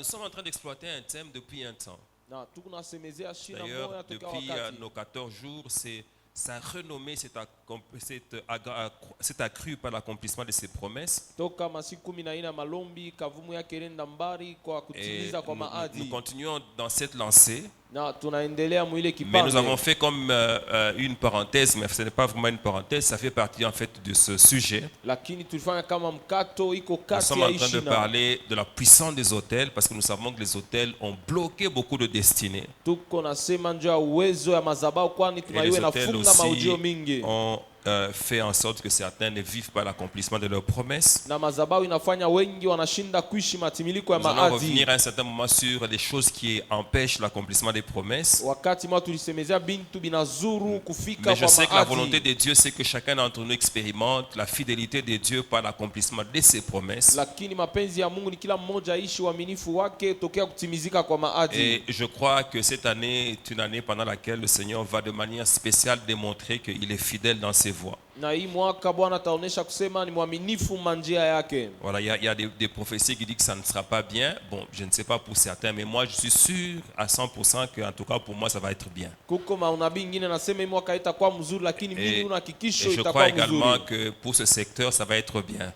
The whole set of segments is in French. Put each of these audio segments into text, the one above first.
sommes en train d'exploiter un thème depuis un temps. D'ailleurs, depuis nos 14 jours, sa renommée s'est accrue par l'accomplissement de ses promesses. Et nous continuons dans cette lancée. Mais nous avons fait comme une parenthèse, mais ce n'est pas vraiment une parenthèse, ça fait partie en fait de ce sujet. Nous sommes en train de parler de la puissance des autels, parce que nous savons que les autels ont bloqué beaucoup de destinées. Et les autels aussi ont fait en sorte que certains ne vivent pas l'accomplissement de leurs promesses. Nous allons revenir à un certain moment sur les choses qui empêchent l'accomplissement des promesses. Mais je sais que la volonté de Dieu, c'est que chacun d'entre nous expérimente la fidélité de Dieu par l'accomplissement de ses promesses. Et je crois que cette année est une année pendant laquelle le Seigneur va de manière spéciale démontrer qu'il est fidèle dans ses voies. Voilà, il y a des prophéties qui disent que ça ne sera pas bien. Bon, je ne sais pas pour certains, mais moi je suis sûr à 100% que, en tout cas pour moi, ça va être bien. Et je crois également que pour ce secteur, ça va être bien.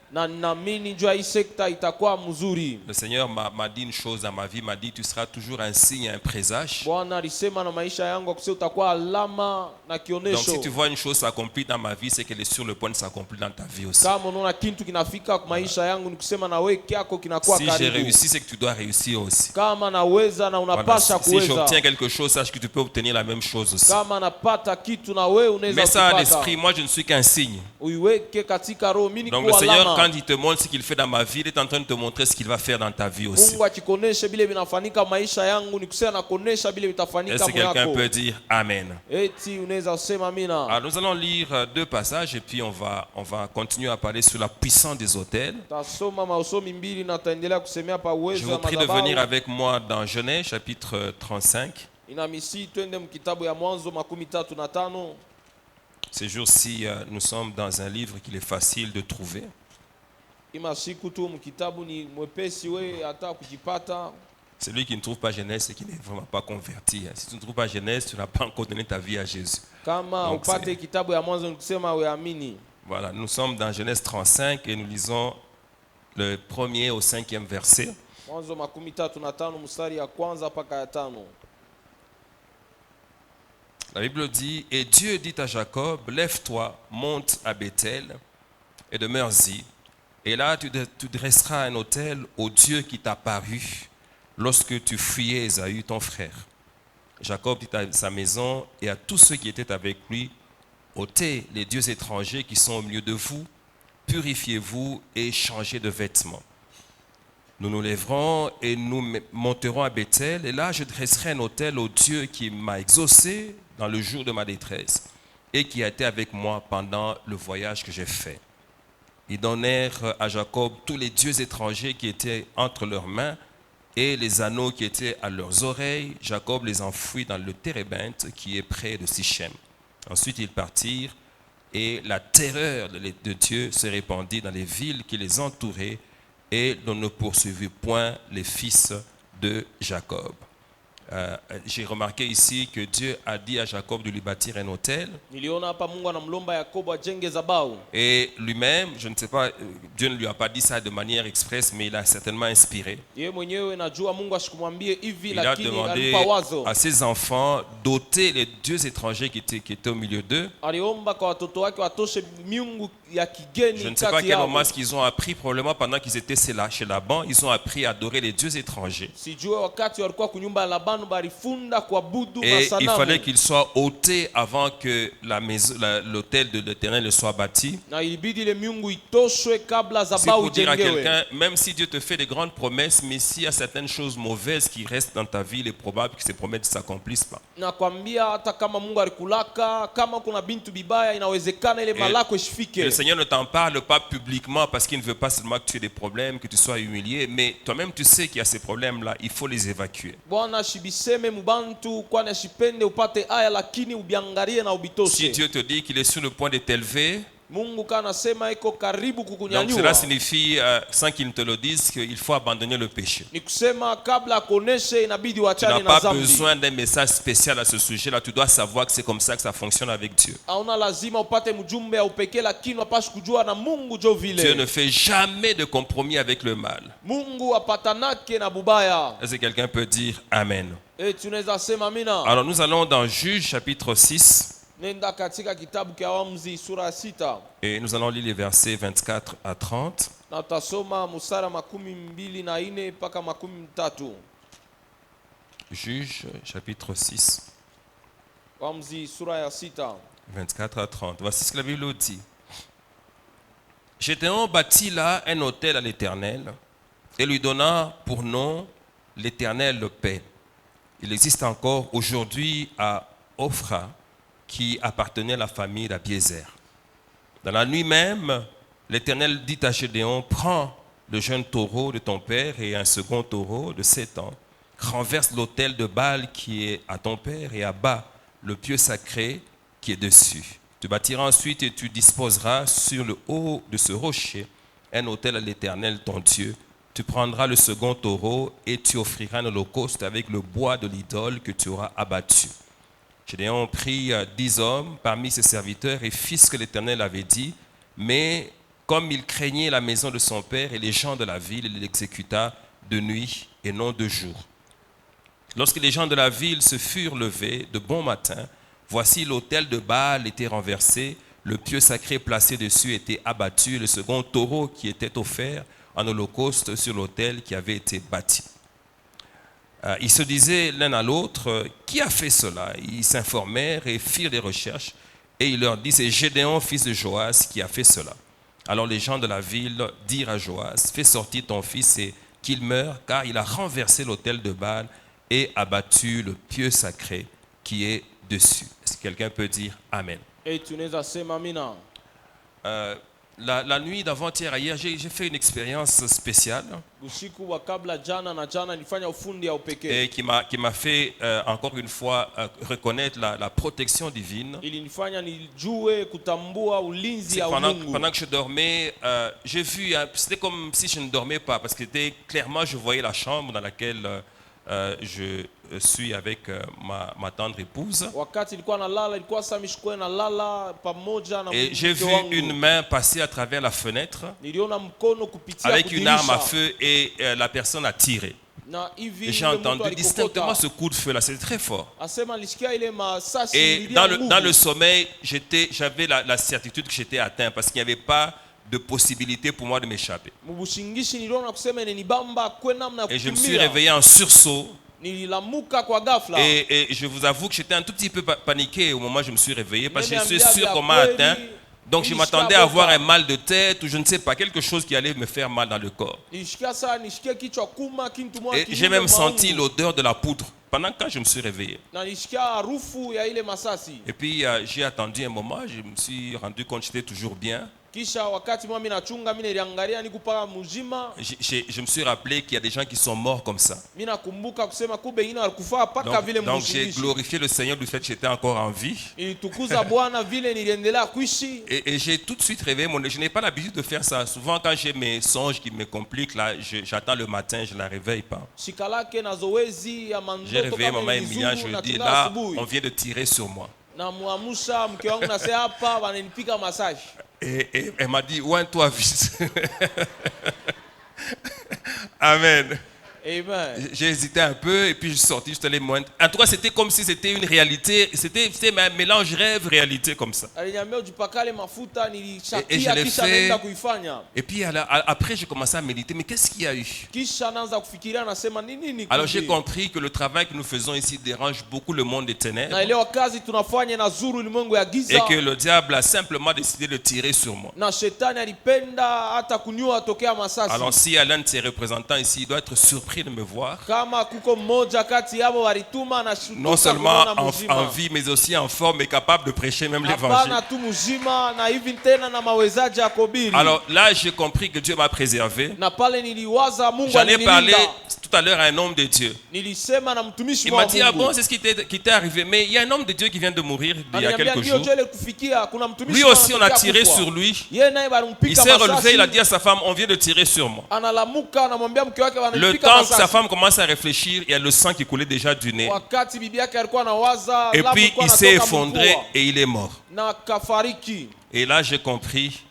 Le Seigneur m'a dit une chose dans ma vie, m'a dit: tu seras toujours un signe, un présage. Donc si tu vois une chose s'accomplir dans ma vie, c'est qu'elle est sur le point de s'accomplir dans ta vie aussi. Si j'ai réussi, c'est que tu dois réussir aussi. Voilà. Si j'obtiens quelque chose, sache que tu peux obtenir la même chose aussi. Mais ça à l'esprit, moi je ne suis qu'un signe. Donc le Seigneur, quand il te montre ce qu'il fait dans ma vie, il est en train de te montrer ce qu'il va faire dans ta vie aussi. Est-ce que quelqu'un peut dire Amen? Alors nous allons lire deux passages et puis on va continuer à parler sur la puissance des autels. Je vous prie de venir avec moi dans Genèse chapitre 35. Ces jours-ci, nous sommes dans un livre qu'il est facile de trouver. Celui qui ne trouve pas Genèse, c'est qu'il n'est vraiment pas converti. Si tu ne trouves pas Genèse, tu n'as pas encore donné ta vie à Jésus. Donc, voilà, nous sommes dans Genèse 35 et nous lisons le 1er au 5e verset. La Bible dit: et Dieu dit à Jacob, lève-toi, monte à Bethel et demeure-y. Et là, tu dresseras un autel au Dieu qui t'a paru lorsque tu fuyais Ésaü, ton frère. Jacob dit à sa maison et à tous ceux qui étaient avec lui: ôtez les dieux étrangers qui sont au milieu de vous, purifiez-vous et changez de vêtements. Nous nous lèverons et nous monterons à Bethel, et là je dresserai un autel au Dieu qui m'a exaucé dans le jour de ma détresse et qui a été avec moi pendant le voyage que j'ai fait. Ils donnèrent à Jacob tous les dieux étrangers qui étaient entre leurs mains et les anneaux qui étaient à leurs oreilles. Jacob les enfouit dans le térébinthe qui est près de Sichem. Ensuite ils partirent et la terreur de Dieu se répandit dans les villes qui les entouraient, et l'on ne poursuivit point les fils de Jacob. J'ai remarqué ici que Dieu a dit à Jacob de lui bâtir un autel. Et lui-même, je ne sais pas, Dieu ne lui a pas dit ça de manière expresse, mais il a certainement inspiré. Il a demandé à ses enfants d'ôter les dieux étrangers qui étaient au milieu d'eux. Je ne sais pas à quel moment est-ce qu'ils ont appris, probablement pendant qu'ils étaient chez Laban, ils ont appris à adorer les dieux étrangers. Et il fallait qu'il soit ôté avant que l'autel de l'Éternel ne soit bâti. C'est pour dire à quelqu'un, même si Dieu te fait de grandes promesses, mais s'il y a certaines choses mauvaises qui restent dans ta vie, il est probable que ces promesses ne s'accomplissent pas. Et le Seigneur ne t'en parle pas publiquement parce qu'il ne veut pas seulement que tu aies des problèmes, que tu sois humilié, mais toi-même tu sais qu'il y a ces problèmes-là, il faut les évacuer. Si Dieu te dit qu'il est sur le point de t'élever, Mungu kanasema iko karibu Donc kukunyanyua. cela signifie, sans qu'ils ne te le disent, qu'il faut abandonner le péché. Ni kusema kabla akuoneshe inabidi Tu n'as uachane na pas dhambi. besoin d'un message spécial à ce sujet-là. Tu dois savoir que c'est comme ça que ça fonctionne avec Dieu. Hauna lazima upate mjumbe ya upekee, lakini unapashi kujua na Mungu jo Dieu vile. ne fait jamais de compromis avec le mal. Mungu apatanake na bubaya. Est-ce que quelqu'un peut dire Amen? Tunaweza sema amina. Alors nous allons dans Juge chapitre 6 Nenda katika kitabu cha Waamuzi sura ya 6 et nous allons lire les versets 24 à 30. na utasoma mstari 24 mpaka 30. Juge chapitre 6, Waamuzi sura ya 6. 24 à 30. Voici ce que la Bible dit. Gédéon bâtit là un autel à l'Éternel et lui donna pour nom l'Éternel le paix. Il existe encore aujourd'hui à Ophra, qui appartenait à la famille d'Abiézer. Dans la nuit même, l'Éternel dit à Gédéon, prends le jeune taureau de ton père et un second taureau de 7 ans, renverse l'autel de Baal qui est à ton père et abat le pieu sacré qui est dessus. Tu bâtiras ensuite et tu disposeras sur le haut de ce rocher un autel à l'Éternel ton Dieu. Tu prendras le second taureau et tu offriras un holocauste avec le bois de l'idole que tu auras abattu. Gédéon prit 10 hommes parmi ses serviteurs et fit ce que l'Éternel avait dit, mais comme il craignait la maison de son père et les gens de la ville, il l'exécuta de nuit et non de jour. Lorsque les gens de la ville se furent levés de bon matin, voici l'autel de Baal était renversé, le pieu sacré placé dessus était abattu, et le second taureau qui était offert en holocauste sur l'autel qui avait été bâti. Ils se disaient l'un à l'autre, qui a fait cela? Ils s'informèrent et firent des recherches, et il leur dit, c'est Gédéon, fils de Joas, qui a fait cela. Alors les gens de la ville dirent à Joas, fais sortir ton fils et qu'il meure, car il a renversé l'autel de Baal et abattu le pieu sacré qui est dessus. Est-ce que quelqu'un peut dire Amen? Tunaweza sema amina. La nuit d'avant-hier, hier, j'ai fait une expérience spéciale Usiku wa kabla jana na jana nilifanya ufundi ya upekee. et qui m'a fait encore une fois reconnaître la protection divine. Ilinifanya nijue kutambua ulinzi ya Mungu. Pendant que je dormais, j'ai vu, c'était comme si je ne dormais pas, parce que clairement je voyais la chambre dans laquelle je suis avec ma tendre épouse. Wakati nilikuwa nalala, ilikuwa sasa mishikwe nalala pamoja na Et j'ai vu une main passer à travers la fenêtre niliona mkono kupitia avec une arme à kudirisha. feu et la personne a tiré. Na hivi Et j'ai yule mtu entendu alikokota. distinctement ce coup de feu là, c'était très fort. Asema nilisikia ile masasi Et ililia nguvu. dans le sommeil, j'avais la certitude que j'étais atteint parce qu'il n'y avait pas de possibilité pour moi de m'échapper. Mubushingishi niliona kusema inanibamba kwe namna Et je me suis kukimbia. réveillé en sursaut. Nililamuka kwa ghafla. Et je vous avoue que j'étais un tout petit peu paniqué au moment où je me suis réveillé parce que je suis Nimeambia sûr vya qu'on m'a kweli, atteint. Donc je nilisikia m'attendais à avoir boka. un mal de tête ou je ne sais pas, quelque chose qui allait me faire mal dans le corps. Nilishikia saa nishikie kichwa kuma kintu moja Et kinyume j'ai même maungu. senti l'odeur de la poudre pendant que je me suis réveillé. Na nishikia harufu ya ile masasi. Et puis j'ai attendu un moment, je me suis rendu compte que j'étais toujours bien. Kisha wakati mimi nachunga mimi niliangalia nikupaka mzima. Je me suis rappelé qu'il y a des gens qui sont morts comme ça. Mimi nakumbuka kusema kumbe wengine walikufa paka vile Donc j'ai mshingishi. glorifié le Seigneur du fait que j'étais encore en vie. Ilitukuza Bwana vile niliendelea kuishi. Et j'ai tout de suite réveillé mon... Je n'ai pas l'habitude de faire ça. Souvent quand j'ai mes songes qui me compliquent, là, j'attends le matin, je ne la réveille pas. Shikalake na zoezi ya mandoto. J'ai réveillé maman Emilia, je lui dis là, on vient de tirer sur moi. Na muamusha mke wangu na sasa hapa wananipika massage. Et elle m'a dit, oins-toi vite. Amen. Amen. J'ai hésité un peu et puis je suis sorti, je suis allé moindre. En tout cas, c'était comme si c'était une réalité. C'était un mélange rêve-réalité comme ça. Aliniambia ujipakale mafuta Et je nilishakia l'ai kisha fait. naenda kuifanya. Et puis après, j'ai commencé à méditer. Mais qu'est-ce qu'il y a eu? Kisha naanza kufikiria nasema nini. Alors j'ai compris que le travail que nous faisons ici dérange beaucoup le monde des ténèbres. Naelewa kazi tunafanya na zuru ulimwengu ya giza. Et que le diable a simplement décidé de tirer sur moi. Na shetani alipenda hata kunyua tokea masasi. Alors s'il y a l'un de ses représentants ici, il doit être surpris pris de me voir, kama kuko mmoja kati yabo walituma anashutuka non seulement kuona mzima. en vie, mais aussi en forme et capable de prêcher même l'évangile. Hapana tu mzima na hivi tena na mawezaji ya kuhubiri. Alors là, j'ai compris que Dieu m'a préservé. Na pale niliwaza Mungu J'en ai parlé alinilinda. tout à l'heure à un homme de Dieu. Nilisema na mtumishi Il wa m'a dit, ah Mungu. bon, c'est ce qui t'est arrivé. Mais il y a un homme de Dieu qui vient de mourir il y a Aliniambia, quelques "Ndio jours. jele kufikia kuna mtumishi Lui aussi, on a anatokea tiré kufa." sur lui. Yeye naye Il balimpika s'est relevé, masasi. il a dit à sa femme, on vient de tirer sur moi. Analamuka anamwambia mke wake Le wanampika temps que sa masasi. femme commence à réfléchir, il y a le sang qui coulait déjà du nez. Wakati bibi yake alikuwa anawaza Et lamu puis ilikuwa il s'est inatoka effondré mvua, et il est mort. na kafariki. Et là, j'ai compris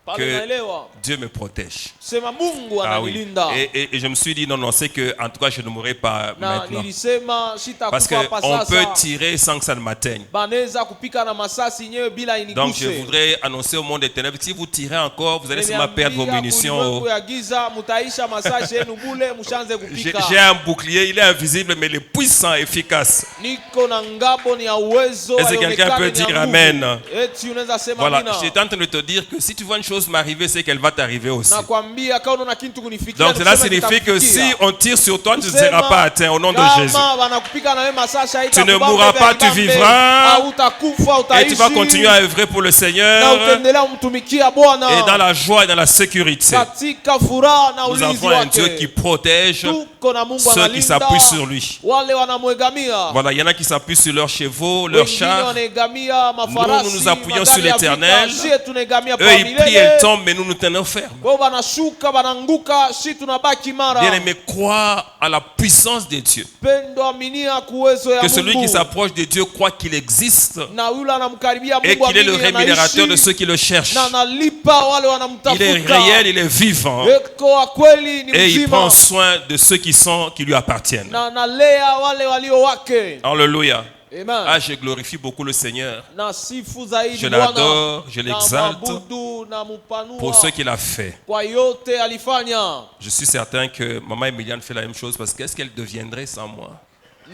Pale que naelewa Dieu me protège. sema Mungu Ah oui. ananilinda. Et je me suis dit, non, c'est que, en tout cas, je ne mourrai pas Na maintenant. nilisema Parce sitakufa hapa qu'on peut sasa. tirer sans que ça ne m'atteigne. Banaweza kupika na masasi yenyewe bila Donc je iniguse. voudrais annoncer au monde des ténèbres, si vous tirez encore, vous allez seulement perdre vos munitions. Ulimwengu ya giza mutaisha masasi yenu bule mshanze kupika. J'ai un bouclier, il est invisible, mais il est puissant, efficace. Niko na ngabo ni ya uwezo. Est-ce que quelqu'un peut dire amen? Eti unaweza sema Voilà, amina. j'étais en train de te dire que si tu vois une chose m'arriver, c'est qu'elle va t'arriver aussi. Nakwambia kama unaona kitu kunifikia. Donc cela niseme signifie que nitakufikia. si on tire sur toi, tu ne Sema, seras pas atteint au nom de Jésus. Kama wanakupika na wewe masasi Tu ne mourras pas, tu vivras. Utakufa, Et utaishi. tu vas continuer à œuvrer pour le Na Seigneur. utaendelea kumtumikia Bwana. Et dans la joie et dans la sécurité. Katika furaha na Nous ulinzi avons un Dieu qui wake. protège Tuko na Mungu ceux qui analinda s'appuient sur lui. wale wanamwegamia. Voilà, il y en a qui s'appuient sur leurs chevaux, leurs Wengine chars. wanaegamia mafarasi, Nous nous appuyons magari sur ya l'Éternel. vita, sie tunaegamia Eux, pa ils prient, milele. ils tombent, mais nous nous tenons fermes. Kwa hiyo banashuka bananguka, si tunabaki mara. Bien-aimés, crois à la puissance de Dieu. Pendo aminia kuwezo ya Que celui Mungu. qui s'approche de Dieu croit qu'il existe Na yule anamkaribia et Mungu qu'il est le amini rémunérateur de anaishi. ceux qui le cherchent. Na analipa wale Il wanamtafuta. est réel, il est vivant Eko wa kweli ni et il mzima. prend soin de ceux qui lui appartiennent. Na analea wale walio wake. Alléluia. Amen. Ah, je glorifie beaucoup le Seigneur Na sifu zaidi Je Bwana. l'adore, je Na l'exalte mwabudu na mupanua. pour ce qu'il a fait. Kwa yote alifanya. Je suis certain que Maman Emiliane fait la même chose parce qu'est-ce qu'elle deviendrait sans moi?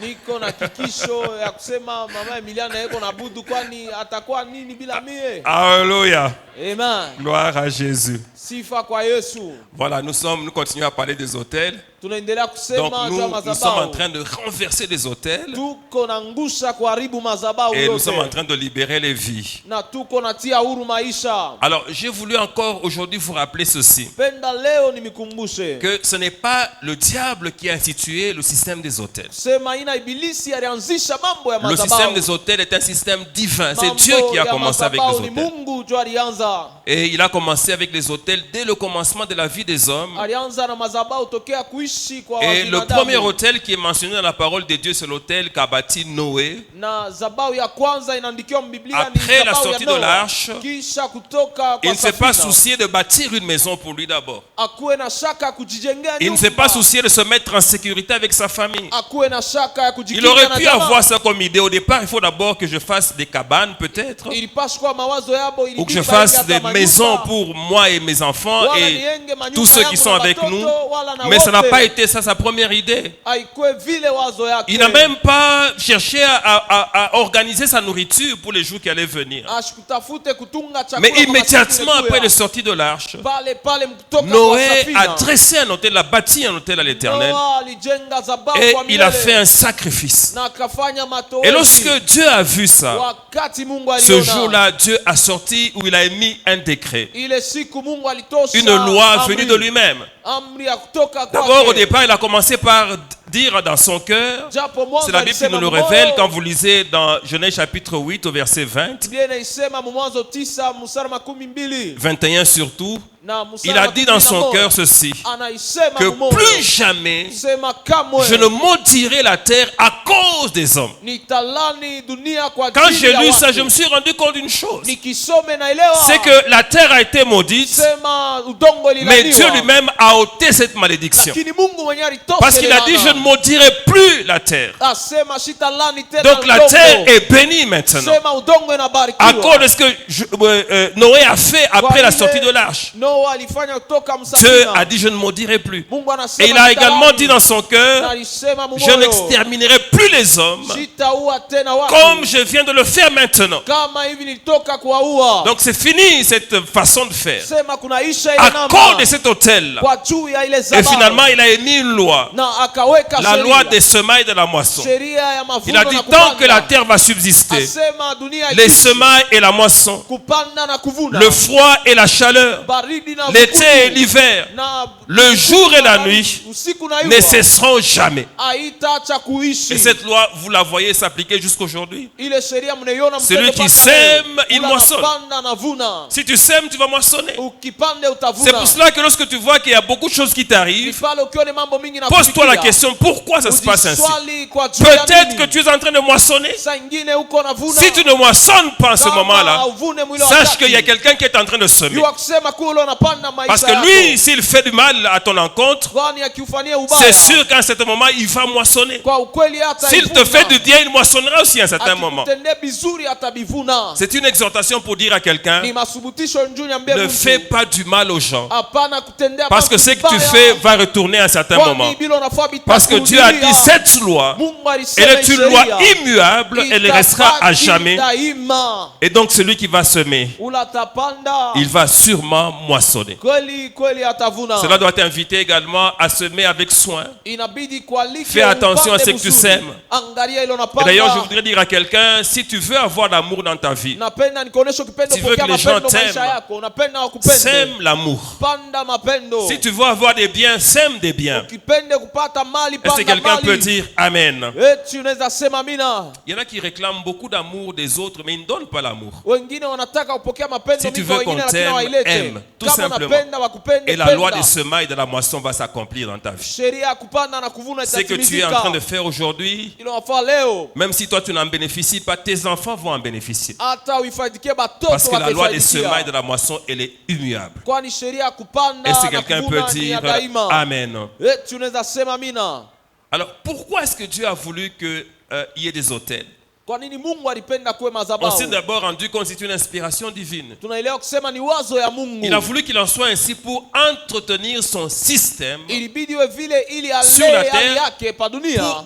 Niko na kikisho ya kusema mama Emiliana yeko na budu, kwani atakuwa nini bila mie? Alléluia. Amen. Gloire à Jésus. Sifa kwa Yesu. Voilà, nous continuons à parler des hôtels. Tunaendelea Donc kusema juu ya nous sommes en madhabahu. train de renverser les hôtels Tuko na ngusha kuharibu madhabahu et nous sommes en yote. train de libérer les vies. Na tuko natia huru maisha. Alors, j'ai voulu encore aujourd'hui vous rappeler ceci, Penda leo nimikumbushe. que ce n'est pas le diable qui a institué le système des hôtels. Sema ina ibilisi alianzisha mambo ya Le système madhabahu. des hôtels est un système divin. C'est Mambo Dieu qui a ya commencé avec les madhabahu ni hôtels. Mungu ndio alianza. Et il a commencé avec les hôtels dès le commencement de la vie des hommes. Alianza na madhabahu tokea kuishi kwa Et le binadamu. premier hôtel qui est mentionné dans la parole de Dieu, c'est l'hôtel qu'a bâti Noé. Na zabahu ya kwanza inaandikiwa Biblia ni Après la zabahu ya sortie de Noa. l'arche, Kisha kutoka Il kwa ne s'est pas safina. soucié de bâtir une maison pour lui d'abord. Akuwe na shaka ya kujijengea Il ne s'est pas nyumba. soucié de se mettre en sécurité avec sa famille. Akuwe na shaka ya Il kujikinga aurait na pu jamaa. avoir ça comme idée. Au départ, il faut d'abord que je fasse des cabanes peut-être, Ilipaswa kuwa mawazo yabo, ou que ilibidi je baingie fasse hata des manyumba. maisons pour moi et mes enfants Wala et nienge manyumba tous ceux qui yangu sont na avec watoto, nous. wala na Mais ça n'a wote. pas été ça sa première idée. Haikuwe vile wazo yake. Il n'a même pas cherché à organiser sa nourriture pour les jours qui allaient venir. Ashikutafute kutunga chakula Mais kwa immédiatement masiku après ya. la sortie de l'arche, Pale pale kutoka kwa Noé safina. a dressé un autel, a bâti un autel à l'Éternel Noa alijenga zabahu et kwa il a milele. fait un sacrifice. Na akafanya matoezi. Et lorsque Dieu a vu ça, Wakati Mungu ce aliona. jour-là, Dieu a sorti ou il a émis un décret, Ile siku Mungu alitosha une loi amri. venue de lui-même. Amri ya kutoka D'abord, au kwake. départ, il a commencé par dire dans son cœur, Japo mwanzo c'est la Bible qui alisema nous le moyo, révèle quand vous lisez dans Genèse chapitre 8 au verset 20, Biblia inaisema mu Mwanzo 9 mstari 12. 21 surtout, Na mstari il a dit dans son 11, cœur ceci, anaisema que mu moyo, plus jamais sema kamwe je ne maudirai la terre à cause des hommes. nitalani dunia kwa Quand ajili j'ai ya lu watu. ça, je me suis rendu compte d'une chose, Nikisome naelewa. c'est que la terre a été maudite, Sema udongo mais ililaniwa. Dieu lui-même a ôté cette malédiction. Lakini Mungu mwenyewe alitosha Parce qu'il ile a dit, laana. je ne maudirai plus la terre. Asema sitalani tena Donc la udongo. terre est bénie maintenant. Sema udongo À inabarikiwa. cause de ce que Noé a fait après la sortie de l'arche. Noa alifanya kutoka Dieu msafina. a dit, je ne maudirai plus. Mungu anasema Et il a également sitalani. dit dans son Na cœur, alisema je mumoyo. n'exterminerai plus les hommes Sitaua tena watu. comme je viens de le faire maintenant. Kama hivi nilitoka kuwaua. Donc c'est fini cette façon de faire. Sema kunaisha ile À namba. cause de cet autel. Kwa juu ya ile Et zabahu. finalement, il a émis une loi. Na akaweka La loi sheria. des semailles de la moisson. Sheria ya mavuno Il a dit, na tant que la kupanda. terre va subsister, Asema dunia les ikiishi. semailles et la moisson, Kupanda na kuvuna. le froid et la chaleur, Baridi na l'été et vukutu. l'hiver, Na le jour et la nuit usiku na ne yua. cesseront jamais. Haitaacha kuishi. Et cette loi, vous la voyez s'appliquer jusqu'aujourd'hui. Ile sheria mnaiona Celui mtende qui mpaka leo. sème, il Ula moissonne. napanda na vuna. Si tu sèmes, tu vas moissonner. Ukipande utavuna. C'est pour cela que lorsque tu vois qu'il y a beaucoup de choses qui Ni t'arrivent, pale ukione mambo mingi na pose-toi la kufikia. question, pourquoi ça se passe ainsi? Ujiswali kwa juu ya Peut-être nini. que tu es en train de moissonner. Saa ingine uko na vuna. Si tu ne moissonnes pas en ce Kama moment-là, uvune mwili wa sache wakati. qu'il y a quelqu'un qui est en train de semer. Jua kusema kule unapanda maisha Parce que yako. lui, s'il fait du mal à ton encontre, Kwani akiufanyia ubaya. c'est sûr qu'à un certain moment, il va moissonner. Kwa ukweli hata S'il te fait du bien, il moissonnera aussi à un certain moment. Akikutendea bizuri atabivuna. C'est une exhortation pour dire à quelqu'un, Ni masubutisho njuni ambie ne mtu. fais pas du mal aux gens. Hapana kutendea Parce que mambo ce que tu vibaya. fais va retourner à un certain Kwani moment. bila unafaa Parce que Dieu a dit, bitakurudilia. cette loi, Mungu elle alisema est une loi sheria. immuable, elle restera à Itabaki jamais. daima. Et donc celui qui va semer, Ulatapanda. il va sûrement moissonner. Kweli kweli atavuna. Cela doit t'inviter également à semer avec soin. Inabidi kualike Fais attention à upande ce que tu vizuri. sèmes. Angalia ile Et unapanda. d'ailleurs, je voudrais dire à quelqu'un, si tu veux avoir l'amour dans ta vie, Napenda nikuoneshe ukipenda Tu veux kupokea que les gens mapendo maisha t'aiment. yako. Unapenda wakupende. sème l'amour. Panda mapendo. Si tu veux avoir des biens, sème des biens. Ukipende kupata mali Est-ce que panda quelqu'un peut mali. dire Amen? Eti unaweza sema mina. Il y en a qui réclament beaucoup d'amour des autres, mais ils ne donnent pas l'amour. Wengine wanataka kupokea mapendo Si tu mingi kwa veux qu'on wengine lakini t'aime, hawailete. aime, tout Kama simplement. unapenda wakupende Et la loi penda. des semailles de la moisson va s'accomplir dans ta vie. Sheria ya kupanda na kuvuna Ce que tu es en train de faire aujourd'hui, Ilo wafaa leo. même si toi tu n'en bénéficies pas, tes enfants vont en bénéficier. Hata uifaidikie batoto Parce que la loi des wataifaidikia. semailles de la moisson, elle est immuable. Kwani sheria ya kupanda Est-ce que na quelqu'un kuvuna peut ni dire ya daima. Amen? Eti unaweza sema mina. Alors, pourquoi est-ce que Dieu a voulu qu'il y ait des autels? Kwa nini Mungu alipenda kuwe On s'est madhabahu? d'abord rendu compte que c'est une inspiration divine. Tunaelewa kusema ni wazo ya Mungu. Il a voulu qu'il en soit ainsi pour entretenir son système, Ilibidi iwe vile ili Sur la alee terre, hali yake pa dunia. pour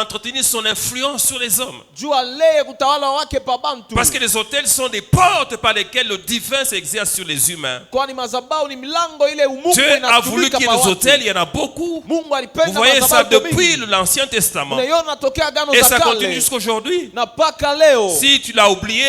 entretenir son influence sur les hommes. Juu alee kutawala wake pa bantu. Parce que les autels sont des portes par lesquelles le divin s'exerce sur les humains. Kwani madhabahu ni milango ile umungu Dieu a voulu inatumika qu'il y pa ait des watu. autels, il y en a beaucoup. Mungu Vous alipenda voyez ça madhabahu depuis mingi. l'Ancien Testament. Unaiona tokea Agano Et za ça continue Kale jusqu'aujourd'hui. na mpaka leo. Si tu l'as oublié,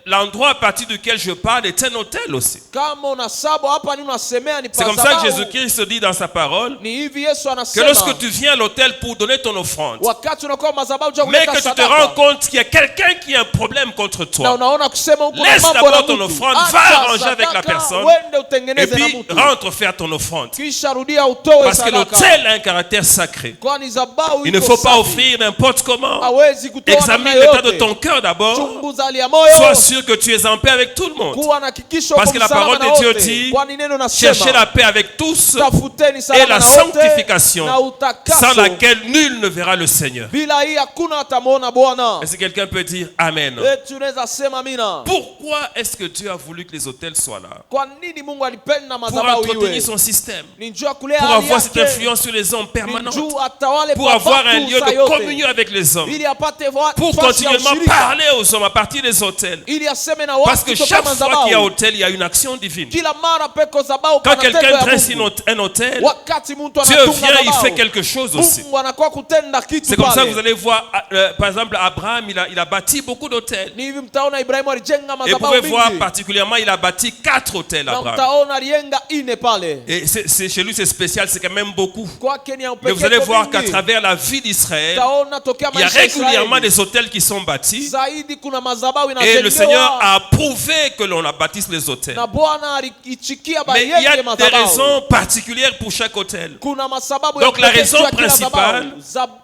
l'endroit à partir duquel je parle est un autel aussi. Kama unasabo hapa ni unasemea ni C'est pa comme ça que madhabahu. Jésus-Christ dit dans sa parole Ni hivi Yesu que anasema. lorsque tu viens à l'autel pour donner ton offrande, Wakati unakuwa madhabahu juu ya mais kuleta que tu te sadaka. rends compte qu'il y a quelqu'un qui a un problème contre Na toi, unaona kusema huko na laisse mambo d'abord na ton mtu. offrande, Acha va arranger avec la sadaka, personne, uende et utengeneze na puis mtu. rentre faire ton offrande. Kisha rudia utoe Parce que sadaka. l'autel a un caractère sacré. Kwani dhabahu Il ne iko faut pas safi. offrir n'importe comment. Hawezi kutoa Examine namna l'état de yoyote. ton cœur d'abord. Chunguza hali ya moyo. Sois sûr que tu es en paix avec tout le monde. Kuwa na hakikisho Parce uko que la salama parole na de Dieu wote. dit, Kwani neno cherchez nasema la paix avec tous tafuteni et salama la na wote sanctification, na utakaso. sans laquelle nul ne verra le Seigneur. Bila hii hakuna atamuona Bwana. Est-ce que quelqu'un peut dire Amen? Eti unaweza sema mina. Pourquoi est-ce que Dieu a voulu que les autels soient là? Kwa nini Mungu alipenda Pour madhabahu entretenir iwe? son système, Ni njoo ya kulea pour hali avoir cette yake. influence sur les hommes Ni permanente, njoo atawale pour pa avoir un watu lieu saa de yote. communion avec les hommes, Ili apate pour nafasi ya continuellement ushirika. parler aux hommes à partir des autels. Ili aseme na Parce que watu chaque kutoka fois qu'il y a madhabahu. autel, il y a une action divine. Kila mara peko dhabahu Quand pana tendo quelqu'un ya dresse Mungu. un autel, Wakati mtu Dieu anatunga vient, il dhabahu, fait quelque chose aussi. Mungu anakuwa kutenda kitu C'est comme ça que vous pale. allez voir, par exemple, Abraham, il a bâti beaucoup d'hôtels. Ni hivi mtaona Ibrahimu alijenga Et vous madhabahu pouvez voir mingi. particulièrement, il a bâti 4 hôtels, Na Abraham. mtaona alijenga ine pale. Et chez lui, c'est spécial, c'est quand même beaucoup. Kwake ni ya Mais upekee vous allez kwa voir mingi. qu'à travers la vie d'Israël, Mtaona tokea il y a maisha ya régulièrement Israeli. des hôtels qui sont sont bâtis zaidi kuna madhabahu et le Seigneur inajengewa a approuvé que l'on bâtisse les hôtels. na Bwana aliichikia Mais il y a bajenge des madhabahu. raisons particulières pour chaque hôtel. Kuna masababu ya Donc la pekee raison juu ya kila principale, madhabahu.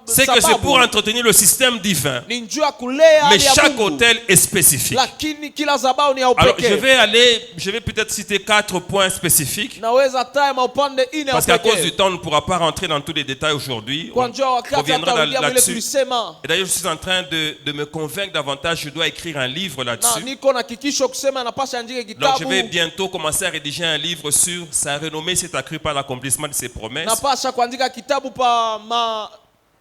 c'est que c'est Sababu pour entretenir le système divin. ni njuu ya kulea Mais hali ya chaque Mungu. hôtel est spécifique. Lakini kila zabao ni ya Alors upekee. je vais peut-être citer 4 points spécifiques. Naweza taya maupande ine ya Parce qu'à cause du upekee. temps, on ne pourra pas rentrer dans tous les détails aujourd'hui. Kwa On njia wakati reviendra hatarudia vile là-dessus. tulisema. Et d'ailleurs, je suis en train de me convaincre davantage. Je dois écrire un livre Na là-dessus. niko na kikisho kusema napasha andike Donc je vais kitabu. bientôt commencer à rédiger un livre sur sa renommée s'est accrue par l'accomplissement de ses promesses. Napasha kuandika kitabu pa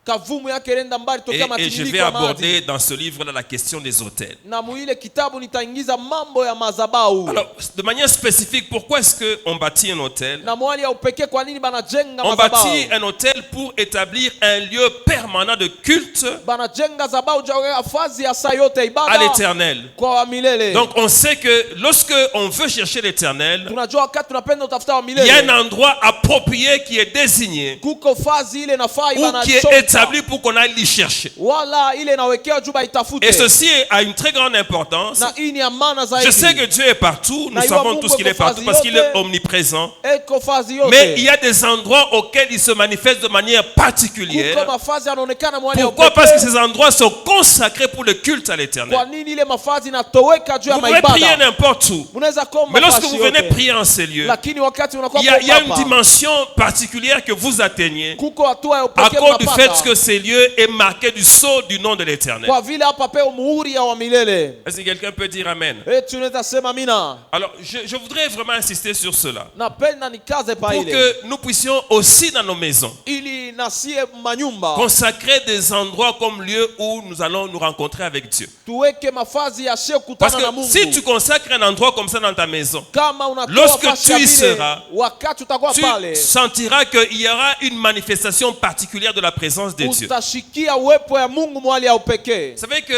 kavumu yake renda mbali tokea Et je matimiliko vais ya maji. aborder dans ce livre-là la question des hôtels. Na muile kitabu nitaingiza mambo ya madhabahu. Alors, de manière spécifique, pourquoi est-ce qu'on bâtit un hôtel? Na mwali ya upekee kwa nini banajenga On madhabahu? bâtit un hôtel pour établir un lieu permanent de culte Banajenga madhabahu juu ya fazi ya saa yote à ibada l'éternel. kwa wa milele. Donc on sait que lorsque on veut chercher l'éternel, Tunajua wakati tunapenda utafuta wa il y a un milele. endroit approprié qui est désigné Kuko fazi ile nafaa ou qui est établi pour qu'on aille l'y chercher. wala ile inawekewa juu baitafute. Et ceci a une très grande importance. Na hii ni ya maana zaidi. Je sais que Dieu est partout, nous Na savons iwa tous qu'il est Mungu partout parce qu'il est omniprésent. Eko fazi yote. Mais il y a des endroits auxquels il se manifeste de manière particulière. Kuko mafazi yanaonekana mwali ya Pourquoi? upekee. Parce que ces endroits sont consacrés pour le culte à l'éternel. Kwa nini ile mafazi inatoweka juu ya Vous pouvez prier maibada? n'importe où. Unaweza kuomba Mais lorsque nafasi vous venez yote. prier en ces lieux, Lakini wakati unakuwa il y a une hapa, dimension particulière que vous atteignez kuko hatua ya à upekee cause du unapata. fait que ces lieux est marqué du sceau du nom de l'éternel. Kwa vile hapa peo muhuri ya wa milele. Est-ce que quelqu'un peut dire Amen? Tunaweza sema mina. Alors, je voudrais vraiment insister sur cela. Napenda nikaze pa Pour ile. que nous puissions aussi dans nos maisons Ili nasie manyumba. consacrer des endroits comme lieu où nous allons nous rencontrer avec Dieu. Tuweke mafazi ya shie Parce kutana na que Mungu. si tu consacres un endroit comme ça dans ta maison, Kama unatoa lorsque nafasi ya tu y vile, seras, wakati utakuwa tu pale, sentiras qu'il y aura une manifestation particulière de la présence de Dieu. utashikia uwepo ya Mungu mwali ya upekee. Vous savez que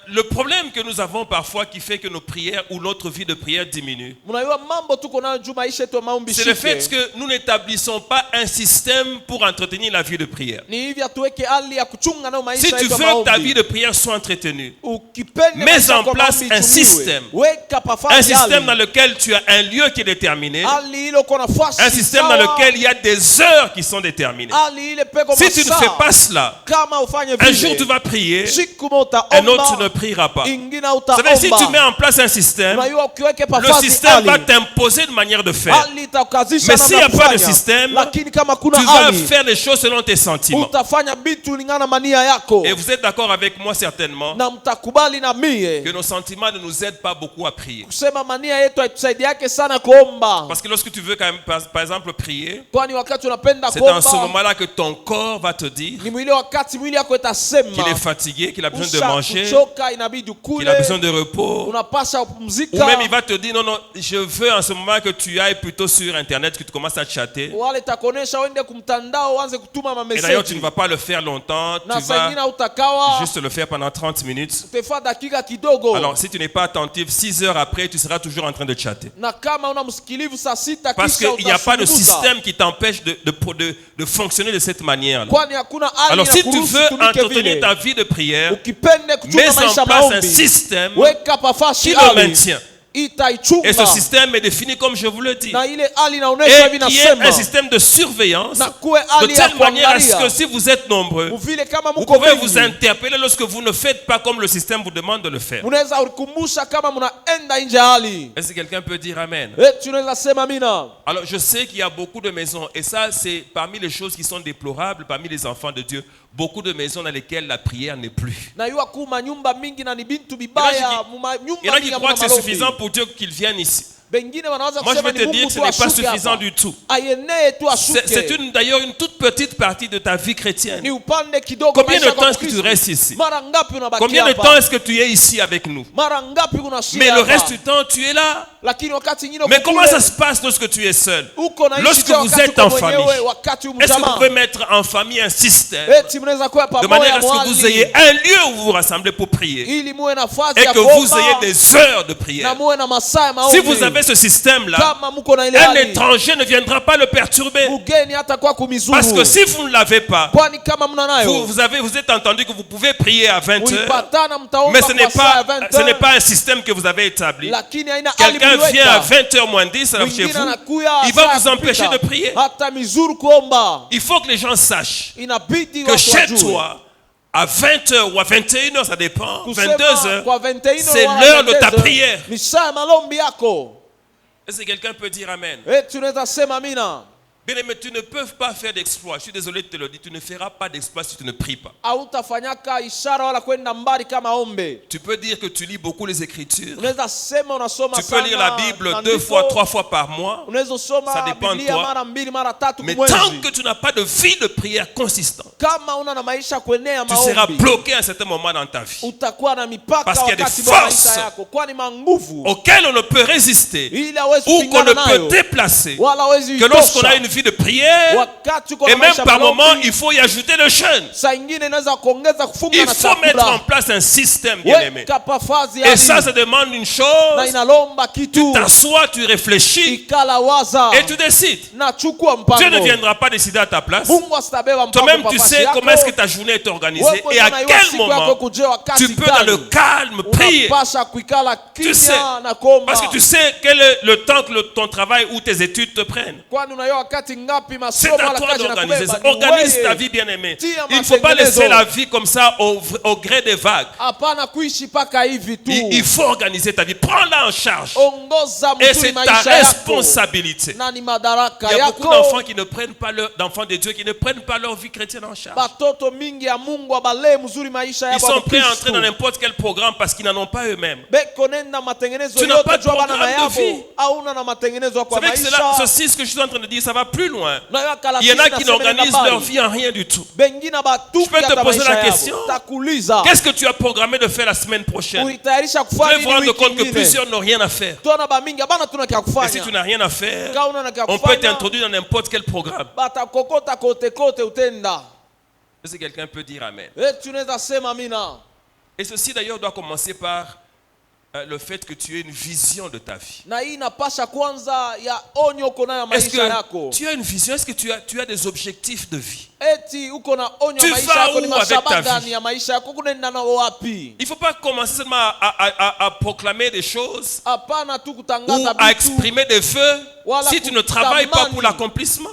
le problème que nous avons parfois qui fait que nos prières ou notre vie de prière diminue, Mnajua mambo tuko nayo juu maisha yetu ya maombi c'est le shike. fait que nous n'établissons pas un système pour entretenir la vie de prière. Ni hivi tuweke hali ya kuchunga nayo maisha Si tu yetu ya veux que ta vie maombi. de prière soit entretenue, Ukipende mets maisha en kwa place maombi un itumiwe. système. Weka un pafazi système dans hali. lequel tu as un lieu qui est déterminé, Hali ile uko nafasi un système sawa. dans lequel il y a des heures qui sont déterminées. Hali ile peko Si tu ne masaa. fais pas cela, Kama ufanye un vile, jour tu vas prier, siku moja un autre utaomba, tu ne prieras pas. ingine Vous savez, si tu utaomba. mets en place un système, Unajua ukiweke le pafazi système va hali, t'imposer une manière de faire. hali itakazisha Mais namna s'il n'y a ya pas de kufanya. système, Lakini kama kuna Tu vas hali, faire les choses selon tes sentiments. utafanya vitu lingana mania yako. Et vous êtes d'accord avec moi certainement Na mtakubali na mie que nos sentiments ne nous aident pas beaucoup à prier. kusema mania yetu haitusaidiake sana kuomba. Parce que lorsque tu veux quand même, par exemple, prier, Kwani wakati unapenda c'est dans ce kuomba moment-là que ton corps va te dire ni mwile wakati mwili yako itasema qu'il est fatigué, qu'il a besoin de usha manger, kuchoka, inabidi qu'il ukule, a besoin de repos. unapasha Ou kupumzika. même il va te dire, non, non, je veux en ce moment que tu ailles plutôt sur Internet, que tu commences à chatter. Wale takonesha uende kumtandao uanze kutuma Et d'ailleurs, tu mameseji. ne vas pas le faire longtemps, Na tu saa ingine vas utakawa juste le faire pendant 30 minutes. utafaa dakika kidogo. Alors, si tu n'es pas attentif, 6 heures après, tu seras toujours en train de chatter. Na kama una msikilivu saa sita Parce kisha qu'il n'y a pas de utasumbuka. système qui t'empêche de fonctionner de cette manière-là. Kwani hakuna hali Alors, ya si tu kuruhusu veux tumike entretenir vile. ta vie de prière, Ukipende kuchunga mets en maisha place un maombi, système weka pafashi qui le hali maintient. itaichunga. Et ce système est défini comme je vous le dis. Na ile hali inaonesha hivi Et qui est un nasema système de surveillance, na kuwe de hali ya telle manière à ce que kuangalia si vous êtes nombreux, vile kama vous mko pouvez vous wengi interpeller lorsque vous ne faites pas comme le système vous demande de le faire. munaweza kukumbusha kama mnaenda nje hali. Est-ce que quelqu'un peut dire Amen? Tunaweza sema mina. Alors je sais qu'il y a beaucoup de maisons, et ça c'est parmi les choses qui sont déplorables, parmi les enfants de Dieu, beaucoup de maisons dans lesquelles la prière n'est plus. Na yuwa kuma nyumba mingi na ni bintu Il y bibaya, en a qui croient que c'est suffisant pour Dieu qu'ils viennent ici. Bengine wanaanza Moi je kusema vais ni te dire Mungu que ce tu n'est pas ashuke suffisant hapa. du tout. Ayenee tu ashuke. C'est d'ailleurs une toute petite partie de ta vie chrétienne. Ni upande kidogo Combien de maisha temps kwa est-ce que tu Kristo. restes ici? Mara ngapi unabakia Combien de hapa? temps est-ce que tu es ici avec nous? Mara ngapi unashia Mais le hapa? reste du temps, tu es là. lakini wakati nyingine Mais uko comment kule, ça se passe lorsque tu es seul? uko naishi Lorsque tu vous wakati êtes uko en famille, mwenyewe, wakati est-ce que vous umjamaa. pouvez mettre en famille un système Eti mnaweza kuwa de manière pamoja à ce que vous mwali ayez un lieu où vous vous rassemblez pour prier ili muwe nafasi et ya que vous kuomba ayez des heures de na prière? muwe na masaa ya Si maombi. vous avez ce système-là, Kama mko na ile un hali, étranger ne viendra pas le perturber. mgeni hata kwa kumizuru. Parce que si vous ne l'avez pas, Kwani kama mna nayo vous êtes entendu que vous pouvez prier à 20 heures, uipatana mtaomba mais ce n'est kwa saa ya pas, 20 ce n'est heures, pas un système que vous avez établi. lakini haina hali Quelqu'un vient à mliweka. 20 heures moins 10 alors chez Mwingine vous, anakuya il va saa vous ya empêcher kupita. de prier. Hata mizuru kuomba. Il faut que les gens sachent Inabidi que watu chez wajue. toi, à 20 heures ou à 21 heures, ça dépend, Kusema 22 heures, kwa 21 c'est wala l'heure de ta 22 prière. ni saa ya malombi yako. Est-ce que quelqu'un peut dire Amen? Tunaweza sema amina. Bien-aimé, tu ne peux pas faire d'exploit. Je suis désolé de te le dire, tu ne feras pas d'exploit si tu ne pries pas. Hautafanyaka ishara wala kwenda mbali kama ombe. Tu peux dire que tu lis beaucoup les Écritures. Unaweza sema unasoma Tu sana. peux lire la Bible na 2 ndiko, fois, 3 fois par mois. Unaweza Ça soma dépend de Biblia toi. mara 2 mara 3 Mais kwa tant mwezi. que tu n'as pas de vie de prière consistante, Kama una na maisha kuenea tu seras maombi, bloqué à un certain moment dans ta vie, utakuwa na mipaka Parce qu'il y a des wakati wa forces maisha yako, kwani manguvu auxquelles on ne peut résister ili hawezi ou qu'on ne kupingana peut nayo déplacer. wala hawezi Que lorsqu'on a itosha. une vie de prière, Wakati uko et na même maisha par moment, maombi, il faut y ajouter le jeûne. saa ingine inaweza kuongeza kufunga Il na faut mettre en chakula. place un système, bien-aimé. Weka pafazi Et ça, yani, ça demande une na chose. inalomba kitu, T'assois, tu réfléchis ikala waza et tu décides. na chukua Dieu ne mpango. viendra pas décider à ta place. Mungu asitabeba mpango Toi-même, kwa tu nafasi sais yako. comment est-ce que ta journée est organisée Wewe et à unajua quel siku yako moment kuje wakati tu peux dans le gani. calme prier. Unapasha kuikala Tu sais, kimya na kuomba. parce que tu sais quel est le temps que ton travail ou tes études te prennent. Kwani unajua wakati ngapi C'est masomo à wala toi kazi d'organiser inakubeba. ça. Ni Organise wewe. ta vie, bien-aimé. Tia Il ne faut pas matengenezo. laisser la vie comme ça au gré des vagues. Hapana kuishi paka hivi tu. Il faut organiser ta vie. Prends-la en charge. Ongoza Et mzuri c'est ta maisha yako. responsabilité. Na ni madaraka Il y a beaucoup yako. d'enfants qui ne prennent pas d'enfants de Dieu qui ne prennent pas leur vie chrétienne en charge. Batoto mingi ya Mungu abalee mzuri maisha Ils yako. sont prêts à entrer dans n'importe quel programme parce qu'ils n'en ont pas eux-mêmes. Beko nenda matengenezo Tu n'as pas yote de jua bana na programme de vie. yabo. Hauna na matengenezo Vous kwa savez que maisha. ceci, ce que je suis en train de dire, ça va plus loin. Na yo kala Il y en a sisi qui na semena n'organisent habari. leur vie en rien du tout. Bengine batupi Je peux te hata poser maisha la yabo. question. Takuuliza. Qu'est-ce que tu as programmé de faire la semaine prochaine? Ulitayarisha Vous kufanya allez vous nini rendre wiki compte que ingine? plusieurs n'ont rien à faire. Tuna ba mingi bana tuna kya Et si kufanya. tu n'as rien à faire, Kama una kya on peut kufanya. t'introduire dans n'importe quel programme. Batakokota kote kote utenda. Est-ce que quelqu'un peut dire Amen? Tunaweza sema mina. Et ceci d'ailleurs doit commencer par le fait que tu aies une vision de ta vie. Na hii inapasha kwanza ya onyo uko nayo Est-ce maisha yako. que tu as une vision? Est-ce que tu as des objectifs de vie? Eti uko na onyo Tu maisha vas yako ni où avec ta mashaba vie? gani ya maisha yako kunaenda na wapi? Il ne faut pas commencer seulement à proclamer des choses Hapana tu ou kutangaza à vitu. exprimer des vœux Wala si tu ne travailles pas kutamani. pour l'accomplissement.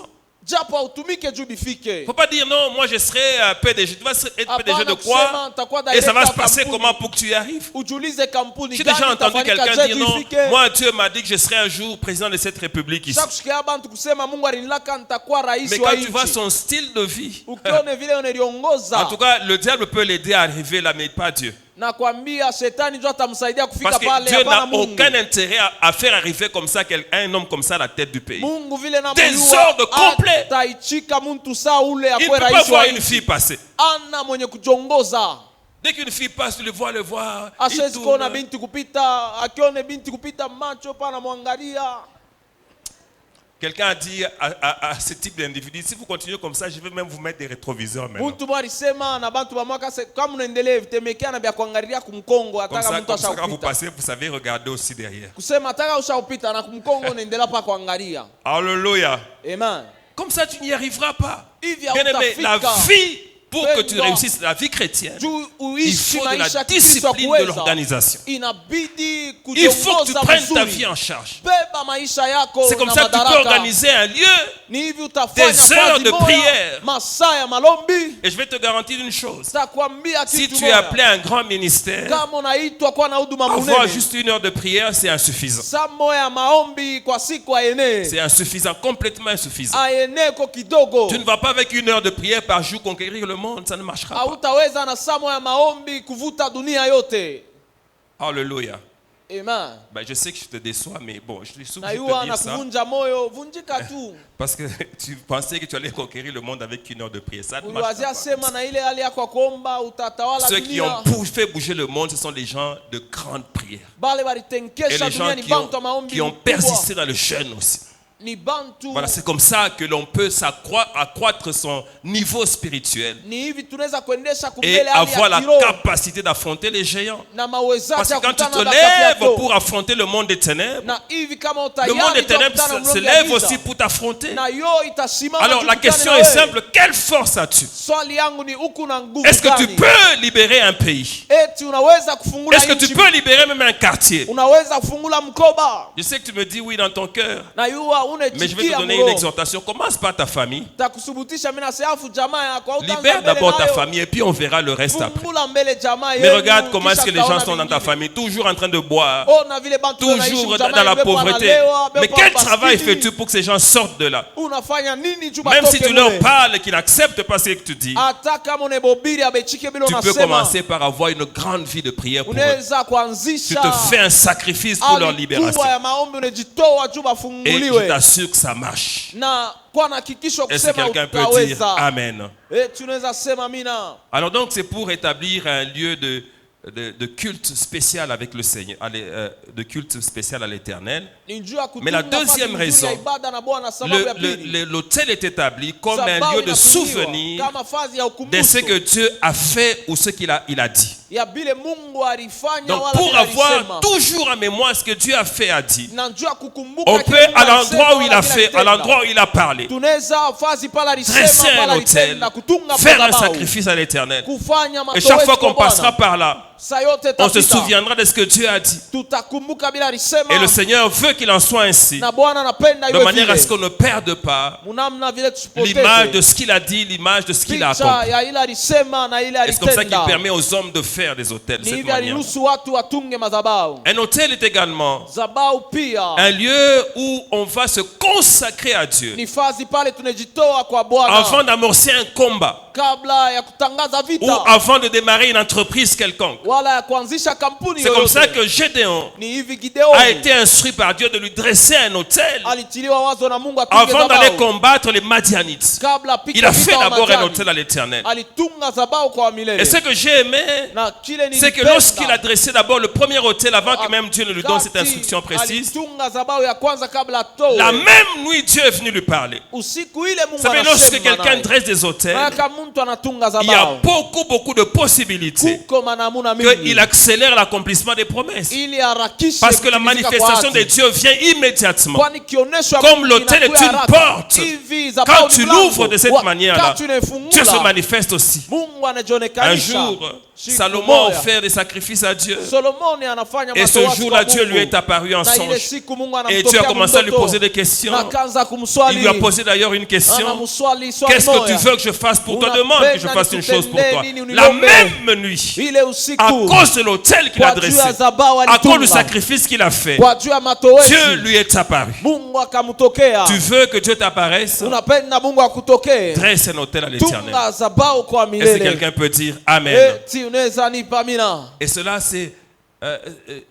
Japo utumike juu Il ne bifike. faut pas dire non, moi je serai PDG. Tu vas être PDG de Hapana quoi? kusema nitakuwa Et ça va se director passer kampuni. comment pour que tu y arrives? Ujulize kampuni J'ai gani déjà entendu itafanyika quelqu'un je dire non, bifike. moi Dieu m'a dit que je serai un jour président de cette république ici. Shakushikia bantu kusema Mungu alinilaka nitakuwa rais Mais wa quand tu vois nchi. son style de vie, Ukione vile unaliongoza. en tout cas, le diable peut l'aider à arriver là, mais pas Dieu. Nakwambia shetani ndio atamsaidia kufika Parce que pale Dieu hapana n'a Mungu. aucun intérêt à faire arriver comme ça un homme comme ça à la tête du pays. Mungu vile na Désordre complet. Ataichika mtu saa ule Il ne akwe peut pas rais voir wa une nchi. fille passer. Ana mwenye kujongoza. Dès qu'une fille passe, tu le vois, il Asiwezi tourne. kuona binti kupita, akione binti kupita macho pana mwangalia. Quelqu'un a dit à ce type d'individu, si vous continuez comme ça, je vais même vous mettre des rétroviseurs maintenant. Mtu mwa alisema na bantu ba mwaka kama unaendelea vitemekea na vya kuangalia kumkongo Comme ataka ça, mtu comme ça, quand vous ashakupita. passez, vous savez regarder aussi derrière. Kusema ataka ushakupita na kumkongo unaendelea pa kuangalia. Alléluia. Amen. Comme ça, tu n'y arriveras pas. Hivi Bien aimé, la hautafika. vie, pour que tu Pendwa. réussisses la vie chrétienne, Juu il uishi faut de la maisha Kristo discipline de kuweza. l'organisation. Inabidi Il faut que tu kujongoza prennes ta vizuri. vie en charge. Beba maisha yako C'est comme na ça que tu peux madaraka. organiser un lieu. Ni hivi utafanya des heures kazi de moja, prière. masaa ya malombi. Et je vais te garantir une chose. Takwambia Si kitu tu es moja. appelé à un grand ministère, Kama unaitwa kuwa na huduma avoir munene, juste 1 heure de prière, c'est insuffisant. saa moja ya maombi kwa siku aenee. C'est insuffisant, complètement insuffisant. Aenee ko kidogo. Tu ne vas pas avec 1 heure de prière par jour conquérir le monde, ça ne marchera pas. Hautaweza na saa moja ya maombi kuvuta dunia yote. Alléluia. Amen. Je sais que je te déçois, mais bon, je suis Na obligé de yuwa te dire ça. anakuvunja moyo, vunjika tu. Parce que tu pensais que tu allais conquérir le monde avec 1 heure de prière. Ça ne marche Uliwazia pas. sema na ile hali yako ya kuomba utatawala Ceux qui dunia. ont fait bouger le monde, ce sont les gens de grande prière. Bale Et walitenkesha les gens dunia ni bantu wa maombi qui ont mkubwa. persisté dans le jeûne aussi. Ni bantu. Voilà, c'est comme ça que l'on peut accroître son niveau spirituel Ni hivi tunaweza kuendesha et kumbele hali avoir ya la kiroho capacité d'affronter les géants. na mawezaji Parce ya que quand tu te kukutana na lèves mapepo. pour affronter le monde des ténèbres, Na hivi kama le utayari monde des ténèbres utakutana na se mlongo ya lève giza. aussi pour t'affronter. Na yo itasimama Alors la tukutane question na est wewe. simple, quelle force as-tu? Swali yangu ni huku na nguvu Est-ce que tu gani? peux libérer un pays? Eti unaweza kufungula Est-ce que tu nchi? peux libérer même un quartier? Unaweza kufungula mkoba? Je sais que tu me dis oui dans ton cœur, Na yuwa mais je vais te unechikia donner une mro. exhortation. Commence par ta famille. Takusubutisha mimi naseafu jamaa yako au Libère d'abord ta famille et puis on verra le reste après. Fungula mbele jamaa Mais yenu, regarde comment est-ce kisha que les gens taona sont dans ta vingine. famille, toujours en train de boire, Ona vile bantu wanaishi toujours jamaa dans la yenu, bepo pauvreté. analewa, bepo Mais quel hapasiki. travail fais-tu pour que ces gens sortent de là? Unafanya nini juu Même si batoke tu leur mule? parles et qu'ils n'acceptent pas ce que tu dis, Hata kama unebobiri abechike bila tu peux unasema. commencer par avoir une grande vie de prière pour eux. Unaweza Tu kuanzisha te fais un sacrifice pour leur hali libération. kubwa ya maombi, unajitoa juu Et je bafunguliwe. t'assure que ça marche. Na kwa na hakikisho Est-ce que kusema quelqu'un peut dire utaweza. Amen? Tunaweza sema mina. Alors donc c'est pour établir un lieu de culte spécial avec le Seigneur, de culte spécial à l'Éternel. Ni njoo ya Mais la kutunga deuxième nafasi nzuri ya raison, ibada na Bwana, sababu ya pili. L'autel est établi comme un Sababu lieu de inafungiwa souvenir kama fazi ya de ukumbusho ce que Dieu a fait ou ce qu'il a dit. ya bile Mungu alifanya Donc wala pour bila avoir alisema. toujours en mémoire ce que Dieu a fait, a dit, Na njoo ya kukumbuka on kile peut Mungu à alisema l'endroit où il wala a bila fait, à alitenda. l'endroit où il a parlé, Tunaweza fazi pala alisema dresser un pala autel, alitenda, kutunga faire un madhabahu, sacrifice à l'Éternel. kufanya Et matowezi chaque fois kwa qu'on passera Bwana. par là, Saa yote on se tapita. souviendra de ce que Dieu a dit. Tutakumbuka bila alisema. Et le Seigneur veut qu'il en soit ainsi, Na Bwana anapenda de iwe manière à ce vile. qu'on ne perde pas Munamna vile l'image de tusipoteze ce qu'il a dit, l'image de ce qu'il a picha accompli. ya ile alisema na ile Et c'est comme ça qu'il alitenda. permet aux hommes de faire des autels de Ni cette hivi manière. aliruhusu watu watunge madhabahu. Un autel est également Zabau pia un lieu où on va se consacrer à Dieu ni fazi pale tunajitoa kwa Bwana avant d'amorcer un combat kabla ya kutangaza ou vita avant de démarrer une entreprise quelconque. wala ya kuanzisha kampuni C'est comme ça yoyote. que Gédéon Ni hivi Gideoni a été instruit par Dieu de lui dresser un autel alitiliwa wazo na Mungu atunge avant d'aller zabau. combattre les Madianites. Kabla apige Il a vita fait wa d'abord un Madiani, autel à l'Éternel. alitunga zabau kwa milele. Et ce que j'ai aimé, Na kile c'est que nilipenda, lorsqu'il a dressé d'abord le premier autel, avant que même Dieu ne lui donne cette wakati instruction précise, alitunga zabau ya kwanza kabla atoe. la même nuit, Dieu est venu lui parler. Usiku ile Mungu Vous savez, lorsque anasema quelqu'un naye. dresse des autels, Na kama mtu anatunga il y a zabau beaucoup de possibilités kuko manamuna mingi qu'il accélère l'accomplissement des promesses. ili harakishe Parce que la kutimizika kwa manifestation haki. de Dieu vient immédiatement. Kwani kionesho ya Comme Mungu l'autel est inakuya une haraka. porte, Hivi Quand zabau tu ni mlango. l'ouvres de cette manière-là, Wakati unaifungula, Dieu se manifeste aussi. Mungu Un anajionekanisha. jour, Siku Salomon a moja, offert des sacrifices à Dieu. Solomoni anafanya Et ce matoazi jour-là, kwa Dieu Mungu. lui est apparu en Na ile songe. siku Mungu Et Dieu a anamtokea commencé à lui mtoto. poser des questions. Na akaanza Il kumswali. lui a posé d'ailleurs une question. Anamswali swali Qu'est-ce que tu moja. veux que je fasse pour toi? Demande que je fasse une chose pour toi. Nini La uniombe. même nuit, Ile usiku à cause de l'autel qu'il a kwa juu dressé, ya zabau à cause du alitunga. sacrifice qu'il a fait, Kwa juu ya matowezi Dieu lui est apparu. Mungu akamtokea. Tu veux que Dieu t'apparaisse? Unapenda Mungu akutokee. Dresse un autel à l'Éternel. Tunga zabau kwa Est-ce que milele. quelqu'un peut dire Amen? Eti unaweza nipa mina. Et cela, c'est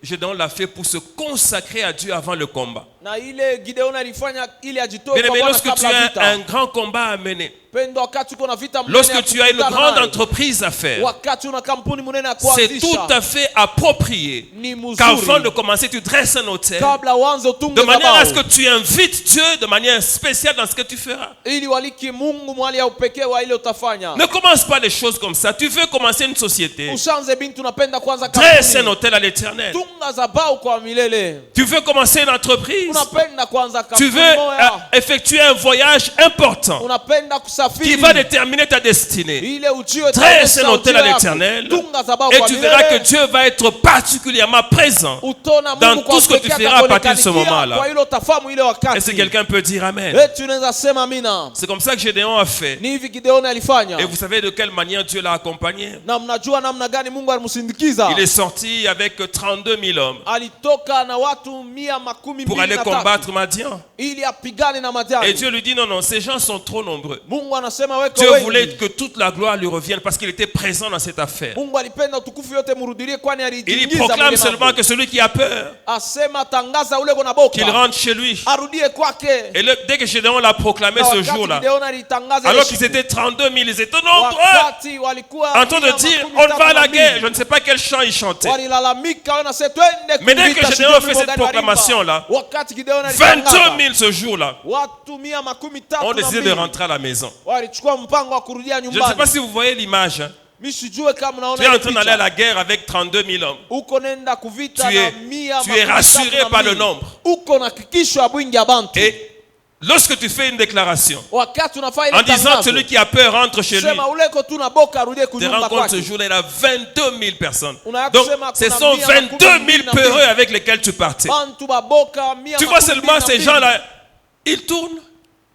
Gédéon l'a fait pour se consacrer à Dieu avant le combat. Na ile Gideon alifanya ili ajitoe Bien kwa aimé, Bwana lorsque tu kabla as vita. un grand combat à mener, Pendo wakati uko na vita mnene lorsque ya tu as une kukutana grande nayo. entreprise à faire, Wakati una kampuni mnene ya c'est kuanzisha. tout à fait approprié Ni mzuri. qu'avant de commencer, tu dresses un autel Kabla uanze utunge de manière à ce zabau. que tu invites Dieu de manière spéciale dans ce que tu feras. Ili waliki Mungu mwali ya upekee wa ile utafanya. Ne commence pas les choses comme ça. Tu veux commencer une société, Ushanze bintu unapenda kwanza dresse un kampuni. autel à l'Éternel. Tunga zabau kwa milele. Tu veux commencer une entreprise, Unapenda kwanza tu kampuni veux moja. effectuer un voyage important Unapenda qui kusafiri. va déterminer ta destinée. Ile ujio Dresse un itaonyesha autel à ujio wako. l'Éternel Tunga zabau et kwa tu verras que milele. Dieu va être particulièrement présent. Utona dans Mungu kwa tout ce que tu pekee feras à partir de ce atakuonekanikia moment-là. kwa ile utafahamu ile wakati. Est-ce que quelqu'un peut dire Amen? Eti unaweza sema amina. C'est comme ça que Gédéon a fait. Ni hivi Gideoni alifanya. Et vous savez de quelle manière Dieu l'a accompagné? Na mnajua namna gani Mungu alimsindikiza. Il est sorti avec 32 000 hommes Alitoka na watu 120,000 pour aller na combattre Madian. ili apigane na Madiani. Et Dieu lui dit non, non, ces gens sont trop nombreux. Mungu anasema weko Dieu wengi. voulait que toute la gloire lui revienne parce qu'il était présent dans cette affaire. Mungu alipenda utukufu yote murudilie kwani Il alijiingiza proclame mwenye seulement mambo. que celui qui a peur, Asema tangaza ule kona boka. qu'il rentre chez lui. Arudie kwake. Et dès que Gédéon l'a proclamé Na ce wakati jour-là, Gideon alitangaza alors ile qu'ils siku, étaient 32 000, ils étaient nombreux, wakati walikuwa en train de dire on va à la guerre. Je ne sais pas quel chant ils chantaient. walilalamika wanasema twende Mais dès que kuvita, Gédéon sijui fait cette wimbo gani proclamation-là, walimba. Wakati Gideon 22 alitangaza, 000 ce jour-là watu 130 ont na décidé de mbili rentrer à la maison. walichukua mpango wa kurudia Je ne sais nyumbani. pas si vous voyez l'image. Hein. Mimi sijue kama Tu naona es en ile train d'aller à picha. la guerre avec 32 000 hommes. Uko nenda kuvita Tu na es 130 rassuré na par le mbili. nombre. Uko na hakikisho ya bwingi ya bantu. Et lorsque tu fais une déclaration Wakati unafanya ile en disant tangazo, celui qui a peur rentre chez lui, sema ule ko tunaboka arudie tu te kunyumba rends compte ce kwake. jour-là, il y a 22 000 personnes. Unaya Donc, kusema ce kuna sont 100 22 000 na peureux mbili. avec lesquels tu partais. Bantu baboka 100 Tu vois na seulement ces mbili. gens-là, ils tournent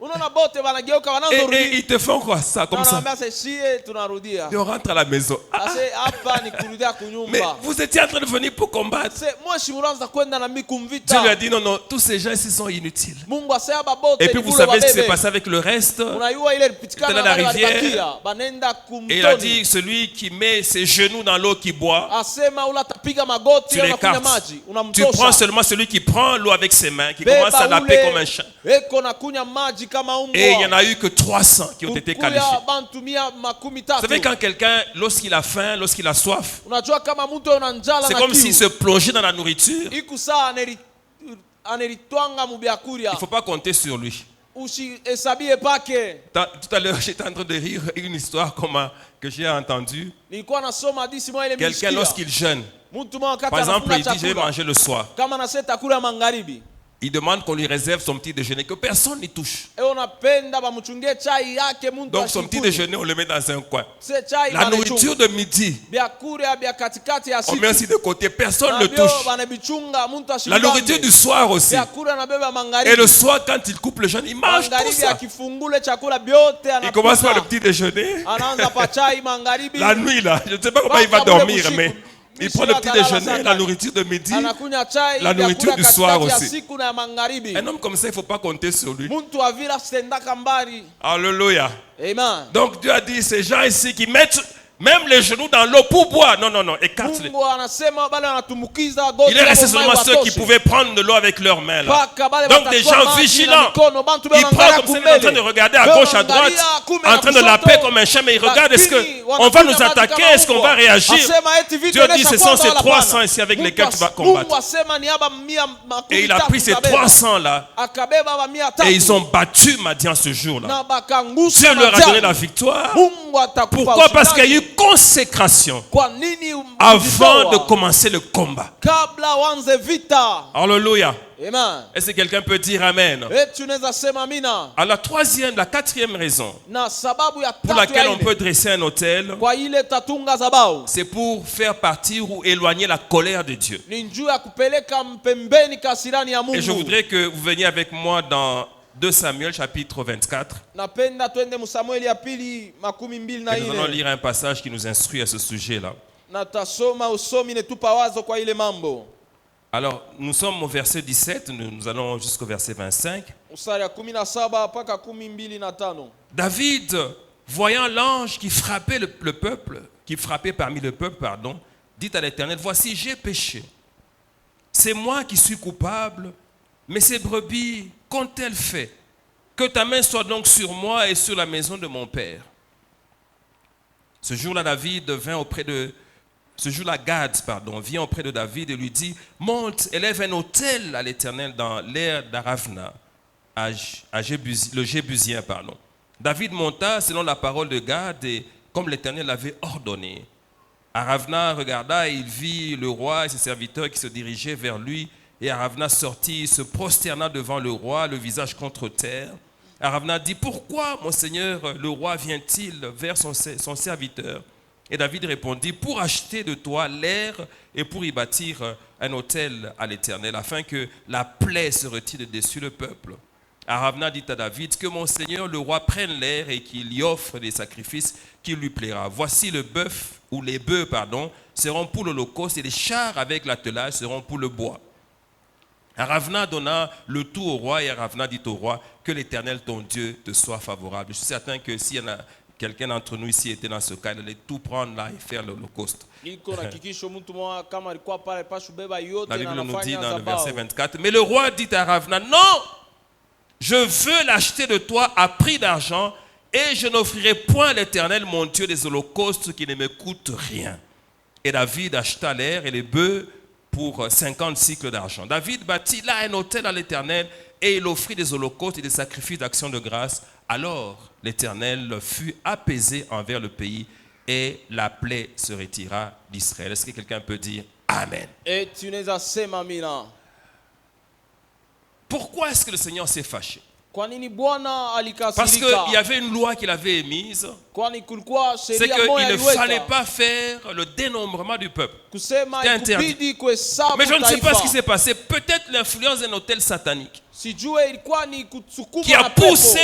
Unaona bote wanageuka et wanaanza ils te font quoi ça, comme ça. Anaambia sasa sie tunarudia. Et on rentre à la maison. Ah, Sasa hapa ni kurudia mais kunyumba. vous étiez en train de venir pour combattre. Sasa mweshi unaanza kwenda na mimi Dieu lui kumvita. a dit non, non, tous ces gens ici sont inutiles. Mungu asema babote. Et puis vous savez ce qui s'est passé avec le reste. Unajua ile pitikana C'était la wale rivière. walibakia banenda Et il a kumtoni. dit celui qui met ses genoux dans l'eau qui boit, Asema ula tapiga magoti tu unakunywa l'écartes. maji Tu unamtosha. prends seulement celui qui prend l'eau avec ses mains, qui commence à laper comme un chat. eko na kunywa maji kama umbwa. Et il n'y en a eu que 300 qui ont été qualifiés. Kukuya bantu 130. Vous savez, quand quelqu'un, lorsqu'il a faim, lorsqu'il a soif, Unajua kama mtu ana njala c'est na comme kiu. s'il se plongeait dans la nourriture. Iku saa aneritwanga mu byakurya. Il ne faut pas compter sur lui. Usihesabie pake. Tout à l'heure, j'étais en train de rire une histoire que j'ai entendue. Nilikuwa nasoma hadithi moja ile Quelqu'un, nilisikia. lorsqu'il jeûne, Mtu mmoja wakati par exemple, il anafunga dit je vais chakula. manger le soir. Kama anasema kula magharibi. Il demande qu'on lui réserve son petit déjeuner, que personne n'y touche. Unapenda bamchungie chai yake mtu Donc son petit déjeuner, on le met dans un coin. La nourriture de midi, on met aussi de côté, personne ne le touche. La nourriture du soir aussi. Et le soir, quand il coupe le jeûne, il mange tout ça. Il commence par le petit déjeuner. La nuit, là, je ne sais pas comment il va dormir, mais il prend le petit déjeuner, la nourriture de midi, la nourriture du soir aussi. Un homme comme ça, il ne faut pas compter sur lui. Alléluia. Amen. Donc Dieu a dit, ces gens ici qui mettent même les genoux dans l'eau pour boire. Non, non, non, écarte-les. Il est resté seulement ceux qui pouvaient prendre de l'eau avec leurs mains là. Donc des gens vigilants. Ils prennent comme ça, ils sont en train de regarder à gauche, à droite, en train de laper comme un chien, mais ils regardent, est-ce qu'on va nous attaquer, est-ce qu'on va réagir? Dieu dit, ce sont ces 300 ici avec lesquels tu vas combattre. Et il a pris ces 300 là, et ils ont battu Madian ce jour-là. Dieu leur a donné la victoire. Pourquoi? Parce qu'il y a eu consécration avant de commencer le combat. Alléluia. Est-ce que quelqu'un peut dire amen? À la quatrième raison pour laquelle on peut dresser un autel, c'est pour faire partir ou éloigner la colère de Dieu. Et je voudrais que vous veniez avec moi dans 2 Samuel chapitre 24. Et nous allons lire un passage qui nous instruit à ce sujet-là. Alors, nous sommes au verset 17, nous allons jusqu'au verset 25. David, voyant l'ange qui frappait le peuple, qui frappait parmi le peuple, dit à l'Éternel, voici, j'ai péché. C'est moi qui suis coupable, mais ces brebis, qu'ont-elles fait? Que ta main soit donc sur moi et sur la maison de mon père. Ce jour-là, Gad, vient auprès de David et lui dit, monte, élève un autel à l'Éternel dans l'aire d'Aravna, le Jébusien. David monta selon la parole de Gad et comme l'Éternel l'avait ordonné. Aravna regarda et il vit le roi et ses serviteurs qui se dirigeaient vers lui. Et Aravna sortit, se prosterna devant le roi, le visage contre terre. Aravna dit, pourquoi, mon seigneur, le roi vient-il vers son serviteur? Et David répondit, pour acheter de toi l'air et pour y bâtir un autel à l'Éternel, afin que la plaie se retire de dessus le peuple. Aravna dit à David, que mon seigneur, le roi, prenne l'air et qu'il y offre des sacrifices qui lui plaira. Voici les bœufs seront pour l'holocauste et les chars avec l'attelage seront pour le bois. Aravna donna le tout au roi et Aravna dit au roi que l'Éternel ton Dieu te soit favorable. Je suis certain que s'il y en a quelqu'un d'entre nous ici était dans ce cas, il allait tout prendre là et faire l'holocauste. Iko na hakikisho mtu mmoja kama alikuwa pale pashu beba yote La na Bible nous dit anafanya dans le verset zabao. 24, mais le roi dit à Aravna, non, je veux l'acheter de toi à prix d'argent et je n'offrirai point à l'Éternel mon Dieu des holocaustes qui ne me coûtent rien. Et David acheta l'air et les bœufs pour 50 cycles d'argent. David bâtit là un autel à l'Éternel et il offrit des holocaustes et des sacrifices d'action de grâce. Alors l'Éternel fut apaisé envers le pays et la plaie se retira d'Israël. Est-ce que quelqu'un peut dire Amen? Et tunaweza sema amina. Pourquoi est-ce que le Seigneur s'est fâché? Kwa nini Bwana Parce qu'il alikasirika? y avait une loi qu'il avait émise. Kwani kulikuwa C'est sheria qu'il moja ne fallait aliweka pas faire le dénombrement du peuple. kusema C'était interdit. ikubidi kuhesabu Mais je ne sais pas ce qui taifa. s'est passé. Peut-être l'influence d'un hôtel satanique Sijue ilikuwa ni qui kusukuma a na pepo. poussé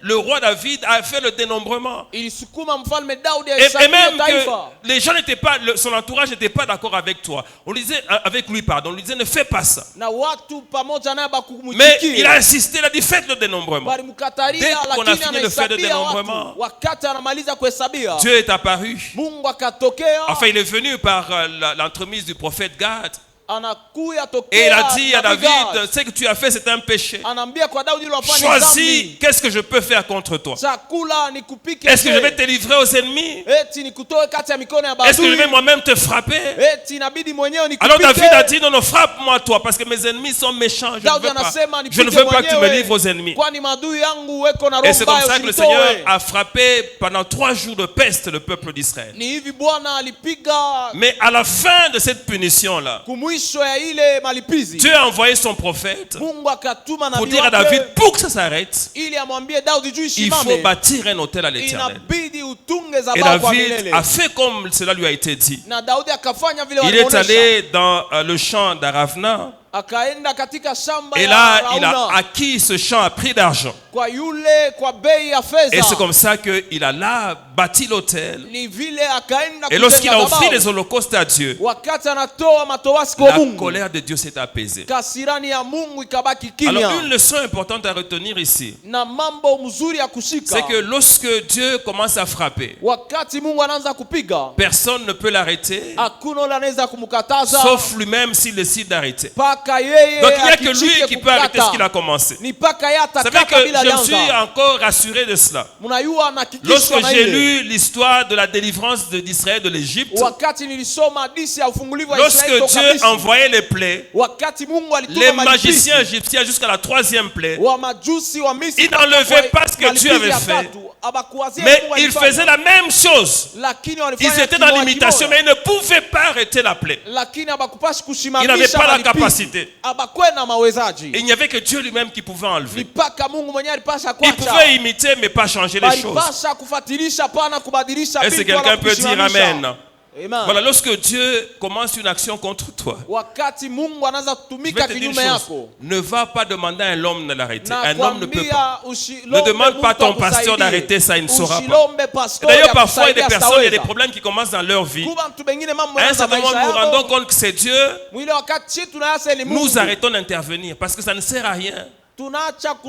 le roi David à faire le dénombrement. Ilisukuma mfalme Daudi Et ahesabu même taifa. que les gens n'étaient pas, son entourage n'était pas d'accord avec toi. On lui disait, avec lui, pardon, on lui disait ne fais pas ça. Na watu pamoja naye Mais bakumwikikia. il a insisté, il a dit faites le dénombrement. Dès Walimkatalia qu'on a lakini fini de faire le anahesabia dénombrement, watu. Wakati anamaliza kuhesabia, Dieu est apparu. Mungu akatokea. Enfin, il est venu par l'entremise du prophète Gad. Anakuya Et il a tokea dit à Nabii David, Gad. ce que tu as fait, c'est un péché. Anaambia kwa Daudi ulofanya Choisis, dhambi. qu'est-ce que je peux faire contre toi? Chakula nikupike. Est-ce que je vais te livrer aux ennemis? Eti nikutoe kati ya mikono ya Est-ce que je vais badui. moi-même te frapper? Eti inabidi mwenyewe Alors David a nikupike. dit, non, non, frappe-moi toi, parce que mes ennemis sont méchants. Je ne Daudi veux pas, anasema je ne nipike veux pas que tu me mwenyewe. livres aux ennemis. Kwani maadui yangu weko na roho Et c'est comme mbaya ça que le Seigneur usinitoe. a frappé pendant 3 jours de peste le peuple d'Israël. Ni hivi Bwana alipiga Mais à la fin de cette punition-là, kumwisho ya ile malipizi. Dieu a envoyé son prophète Mungu akatuma pour nabii dire à wake David, pour que ça s'arrête, ili amwambie Daudi juu il faut ishimame. bâtir un autel à l'Éternel. Inabidi utunge Et zabao kwa David milele. a fait comme cela lui a été dit. Na Daudi akafanya vile Il est walimuonesha. allé dans le champ d'Aravna. Akaenda katika shamba Et ya là, il a Arauna. acquis ce champ à prix d'argent. Kwa yule kwa bei ya Et c'est fedha. comme ça qu'il a là bâti l'autel. Ni vile akaenda Et lorsqu'il a kujenga offert zabao. les holocaustes à Dieu, Wakati anatoa matowasi kwa la Mungu, colère de Dieu s'est apaisée. kasirani ya Mungu ikabaki kimya. Alors une leçon importante à retenir ici, Na mambo mzuri ya kushika. c'est que lorsque Dieu commence à frapper, Wakati Mungu anaanza kupiga, personne ne peut l'arrêter, hakuna ule anaweza kumkataza. sauf lui-même s'il décide d'arrêter. Paka yeye Donc il n'y a que lui akichike qui peut arrêter ce kukata. qu'il a commencé. Ni paka yeye Vous savez atakata que bila je me suis alianza. encore rassuré de cela. Mnayua anahakikishwa Lorsque na j'ai ile. lu l'histoire de la délivrance d'Israël de l'Égypte, Wakati nilisoma hadithi ya ufungulivu wa lorsque Israeli toka Dieu Misri. envoyait les plaies, Wakati Mungu alituma les malipizi magiciens égyptiens jusqu'à la 3e plaie, wa majusi wa Misri, ils n'enlevaient pas ce que Dieu avait fait. Mais ils faisaient la même chose. Ils étaient dans l'imitation, mais ils ne pouvaient pas arrêter la plaie. Ils n'avaient pas la capacité. Il n'y avait que Dieu lui-même qui pouvait enlever. Il pouvait imiter, mais pas changer les choses. Est-ce que quelqu'un peut dire Amen? Voilà, lorsque Dieu commence une action contre toi, wakati Mungu anaanza je kutumika vais te dire kinyume une chose. yako, Ne va pas demander à un homme de l'arrêter. na Un homme ne peut pas. kwambia Ne demande pas à ton pasteur d'arrêter ça, il ne saura pas. D'ailleurs, parfois, il y a des personnes, il y a des problèmes qui commencent dans leur vie. À un certain moment, nous nous rendons compte que c'est Dieu. Nous arrêtons d'intervenir parce que ça ne sert à rien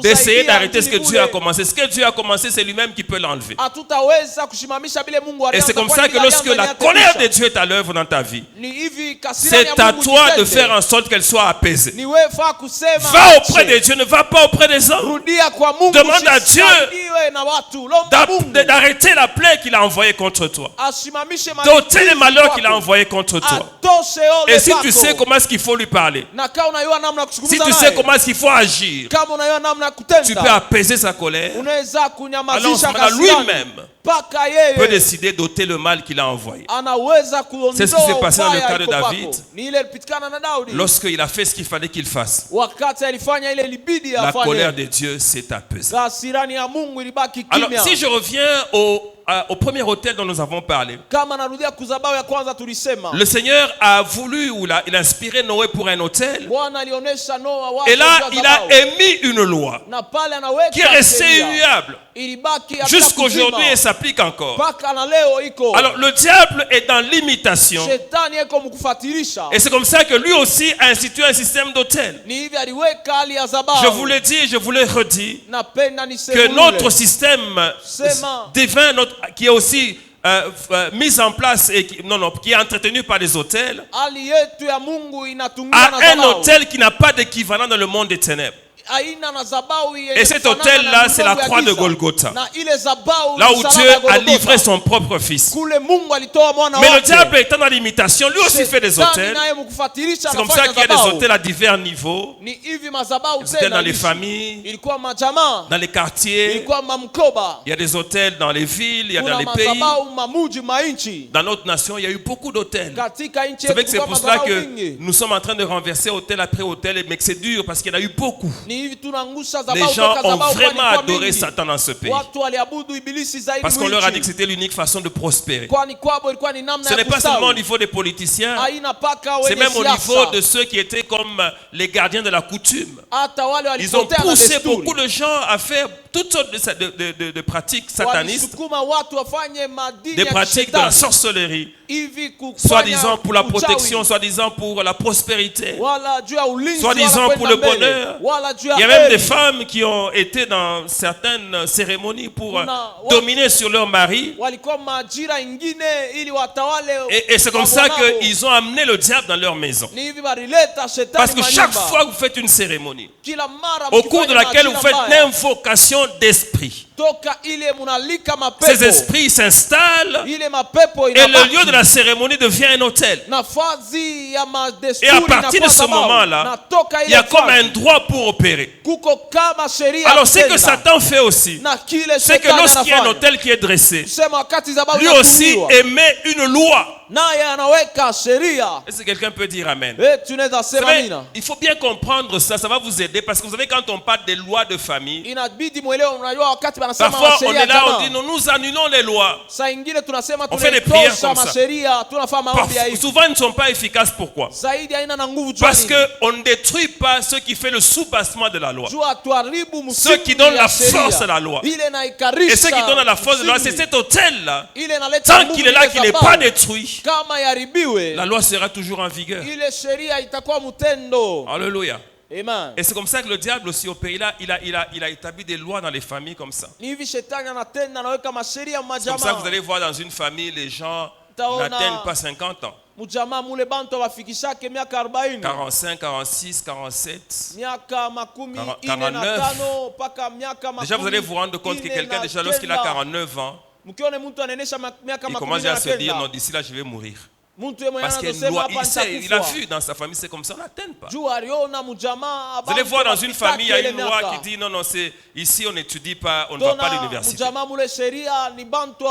d'essayer d'arrêter ce que Dieu a commencé. Ce que Dieu a commencé, c'est lui-même qui peut l'enlever. Et c'est comme ça que lorsque la colère de Dieu est à l'œuvre dans ta vie, c'est à toi de faire en sorte qu'elle soit apaisée. Va auprès de Dieu, ne va pas auprès des hommes. Demande à Dieu d'arrêter la plaie qu'il a envoyée contre toi, d'ôter les malheurs qu'il a envoyés contre toi. Et si tu sais comment est-ce qu'il faut lui parler, si tu sais comment est-ce qu'il faut agir, tu peux apaiser sa colère. Alors lui-même peut décider d'ôter le mal qu'il a envoyé. C'est ce qui s'est passé dans le cas de David. Lorsqu'il a fait ce qu'il fallait qu'il fasse, la colère de Dieu s'est apaisée. Alors si je reviens au premier hôtel dont nous avons parlé, Kama narudia kuzabao ya kwanza tulisema, le Seigneur a voulu ou il a inspiré Noé pour un hôtel. Bwana alionyesha Noa wazo Et là, juu ya il a zabao. émis une loi Na pale anaweka qui est restée sheria. immuable. Ilibaki hata Jusqu'aujourd'hui, kuzima. elle s'applique encore. Mpaka na leo iko. Alors, le diable est dans l'imitation. Shetani eko mkufatirisha. Et c'est comme ça que lui aussi a institué un système d'hôtel. Ni hivi aliweka hali ya zabao. Je vous l'ai dit et je vous l'ai redit Napenda que niseme notre système Sema. divin, qui est aussi mis en place et qui est entretenu par les hôtels, hali yetu ya Mungu inatungiwa a na un zabao. hôtel qui n'a pas d'équivalent dans le monde des ténèbres. Aina na zabao yenye Et cet kufanana hôtel-là, na c'est la ulimwengu ya croix de giza. Golgotha. Na ile zabao Là ni où msalaba Dieu ya a Golgotha. livré son propre fils. Kule Mungu alitoa mwana Mais le wake. diable étant dans l'imitation, lui aussi fait des Shetani hôtels. naye mkufatirisha C'est comme ça anafanya qu'il y a des zabao. hôtels à divers niveaux. Ni hivi mazabao Des hôtels dans les ishi. familles, Ilikuwa majamaa, dans les quartiers. ilikuwa mamkoba. Il y a des hôtels dans les villes, il y a dans Kuna les pays. mazabao mamuji mainchi. Dans notre nation, il y a eu beaucoup d'hôtels. Katika nchi Vous savez yetu que c'est kwa pour cela mazabao que mingi. nous sommes en train de renverser hôtel après hôtel, mais que c'est dur parce qu'il y en a eu beaucoup. Ni hivi tunangusha Les zabao gens toka ont zabao vraiment kwani kwa adoré mingi. Satan dans ce pays. Watu waliabudu ibilisi zaidi Parce qu'on leur a dit que mwinchi. c'était l'unique façon de prospérer. Kwani kwabo ilikuwa ni namna Ce ya n'est pas seulement au kustawi. niveau des politiciens, Haina paka c'est wenye même au siasa. niveau de ceux qui étaient comme les gardiens de la coutume. Hata wale Ils ont walipotea na poussé desturi. beaucoup de gens à faire toutes sortes de pratiques satanistes, Walisukuma watu wafanye madini des ya pratiques de la kishetani. sorcellerie, Hivi kufanya soi-disant pour la uchawi. protection, soi-disant pour la prospérité, Wala juu ya ulinzi, soi-disant wala pour le kwenda mbele. bonheur. Wala juu ya Il y a même heri. des femmes qui ont été dans certaines cérémonies pour Kuna dominer sur leur mari. walikuwa majira ingine ili watawale. Et c'est comme ça wabwanao. qu'ils ont amené le diable dans leur maison. Ni hivi balileta shetani Parce que chaque manyumba. fois que vous faites une cérémonie, Kila mara au cours de mkifanya laquelle vous majira faites mbaya, l'invocation d'esprits, toka ile munalika ces mapepo. esprits s'installent Ile mapepo et le inabaki. lieu de la cérémonie devient un hôtel. Nafasi ya madesturi Et à partir de inakuwa ce zabao. moment-là, Na toka il y a ile comme fasi, un droit pour opérer. kuko kama sheria Alors ce que kutenda. Satan fait aussi, Na kile c'est que shetani lorsqu'il y a un anafanya. hôtel qui est dressé, Kusema wakati zabao lui aussi inafungiwa, émet une loi. naye anaweka sheria. Est-ce que quelqu'un peut dire Amen? Tunaweza Vous sema savez, nina. il faut bien comprendre ça, ça va vous aider parce que vous savez quand on parle des lois de famille, Inabidi mwelewe, unajua wakati wanasema parfois on sheria est là, on jamaa. dit non, nous annulons les lois. Saa ingine tunasema On fait des prières tunatosha comme ça. masheria, tunafanya maombi ya hivi. Souvent ils ne sont pas efficaces. Pourquoi? Zaidi haina na nguvu juu Parce nini? qu'on ne détruit pas ce qui fait le soubassement de la loi. Juu hatuharibu Ceux msingi qui donnent ya la sheria. force à la loi. Ile inaikarisha Et ceux qui donnent la force de la loi, c'est msingi. cet hôtel-là. Ile inaleta Tant nguvu qu'il est là, ile qu'il n'est zabao. pas détruit, Kama yaribiwe, la loi sera toujours en vigueur. ile sheria itakuwa mtendo. Alléluia. Amen. Et c'est comme ça que le diable aussi au pays-là, il a établi des lois dans les familles comme ça. Ni hivi shetani anatenda, anaweka masheria C'est comme ça que vous majamaa. allez voir dans une famille, les gens Taona- n'atteignent pas 50 ans. Mjamaa mule bantu wafikishake miaka 40. 45, 46, 47. Miaka makumi ine 49. na tano mpaka miaka makumi Déjà, vous allez vous rendre compte que ine quelqu'un, na déjà, lorsqu'il a kenda. 49 ans, Mkione mtu anaenesha miaka il makumi commence ine à na se dire, kenda. non, d'ici là, je vais mourir. Mtu yeye mwenyewe Parce qu'il y a une anasema loi, hapa il sait, il a nitakufa. vu dans sa famille, c'est comme ça, on n'atteint pas. Juu aliona mjamaa Vous allez voir dans une famille, il y a ile une loi miaka. qui dit, non, non, c'est ici, on n'étudie pas, on ne va pas à Tona l'université. mjamaa mule sheria ni bantu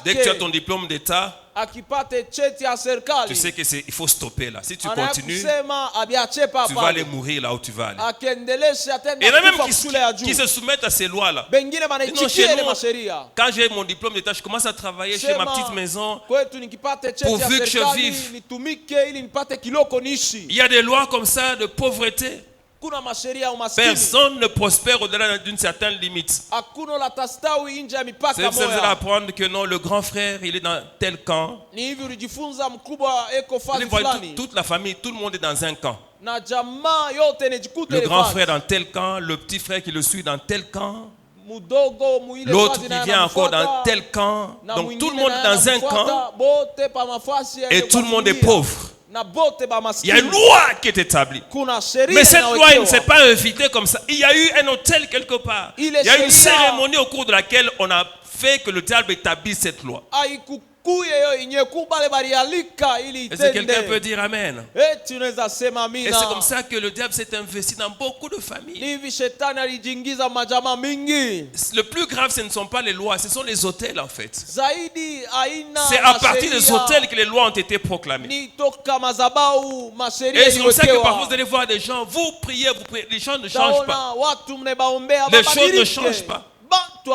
Dès que tu as abafundake ton diplôme d'État, akipate cheti ya serikali. tu sais il faut stopper là. Si tu continues, Anakusema abiache tu vas papa. aller mourir là où tu vas aller. Akiendelesha Et atenda il y en a même kufa shule ya qui juu. se soumettent à ces lois-là. Bengine Non, banaichikia chez ile nous, masheria. quand j'ai mon diplôme d'État, je commence à travailler chez ma petite maison. Kwetu nikipate cheti Pourvu ya que je serikali vive. nitumike ili nipate kiloko niishi. Il y a des lois comme ça de pauvreté. Kuna masheria ya umaskini. Personne ne prospère au-delà d'une certaine limite. Hakuna la tastawi nje ya C'est mipaka vous allez moja. apprendre que non, le grand frère, il est dans tel camp. Ni hivi ulijifunza mkubwa eko Vous allez fasi voir fulani. toute la famille, tout le monde est dans un camp. Na jamaa yote nejikute Le ile grand fasi. frère dans tel camp, le petit frère qui le suit dans tel camp, Mudogo muile l'autre fasi qui naye vient encore anamfuata. dans tel camp. Na Donc mwingine tout le monde naye est dans un anamfuata. camp Bote pa mafasi et yenye tout le monde est kufuatilia. pauvre. Na bote ba Il y a maskini. une loi qui est établie. Kuna sheria Mais cette loi, elle ne inawekewa. s'est pas invitée comme ça. Il y a eu un hôtel quelque part. Il y a eu une cérémonie au cours de laquelle on a fait que le diable établisse cette loi. Haikukuye yo yenye kubale balialika ili Est-ce que quelqu'un peut itende. dire Amen? Eti unaweza sema Et amina. c'est comme ça que le diable s'est investi dans beaucoup de familles. Hivi shetani alijingiza majamaa mingi. Le plus grave, ce ne sont pas les lois, ce sont les hôtels en fait. Zaidi aina C'est à partir des hôtels que les lois ont été proclamées. ni toka mazabau masheria Et c'est comme ça que parfois vous iliwekewa. allez voir des gens, vous priez, les gens ne changent pas. Taona watu mnebaombea Les choses ne babadilike. changent pas.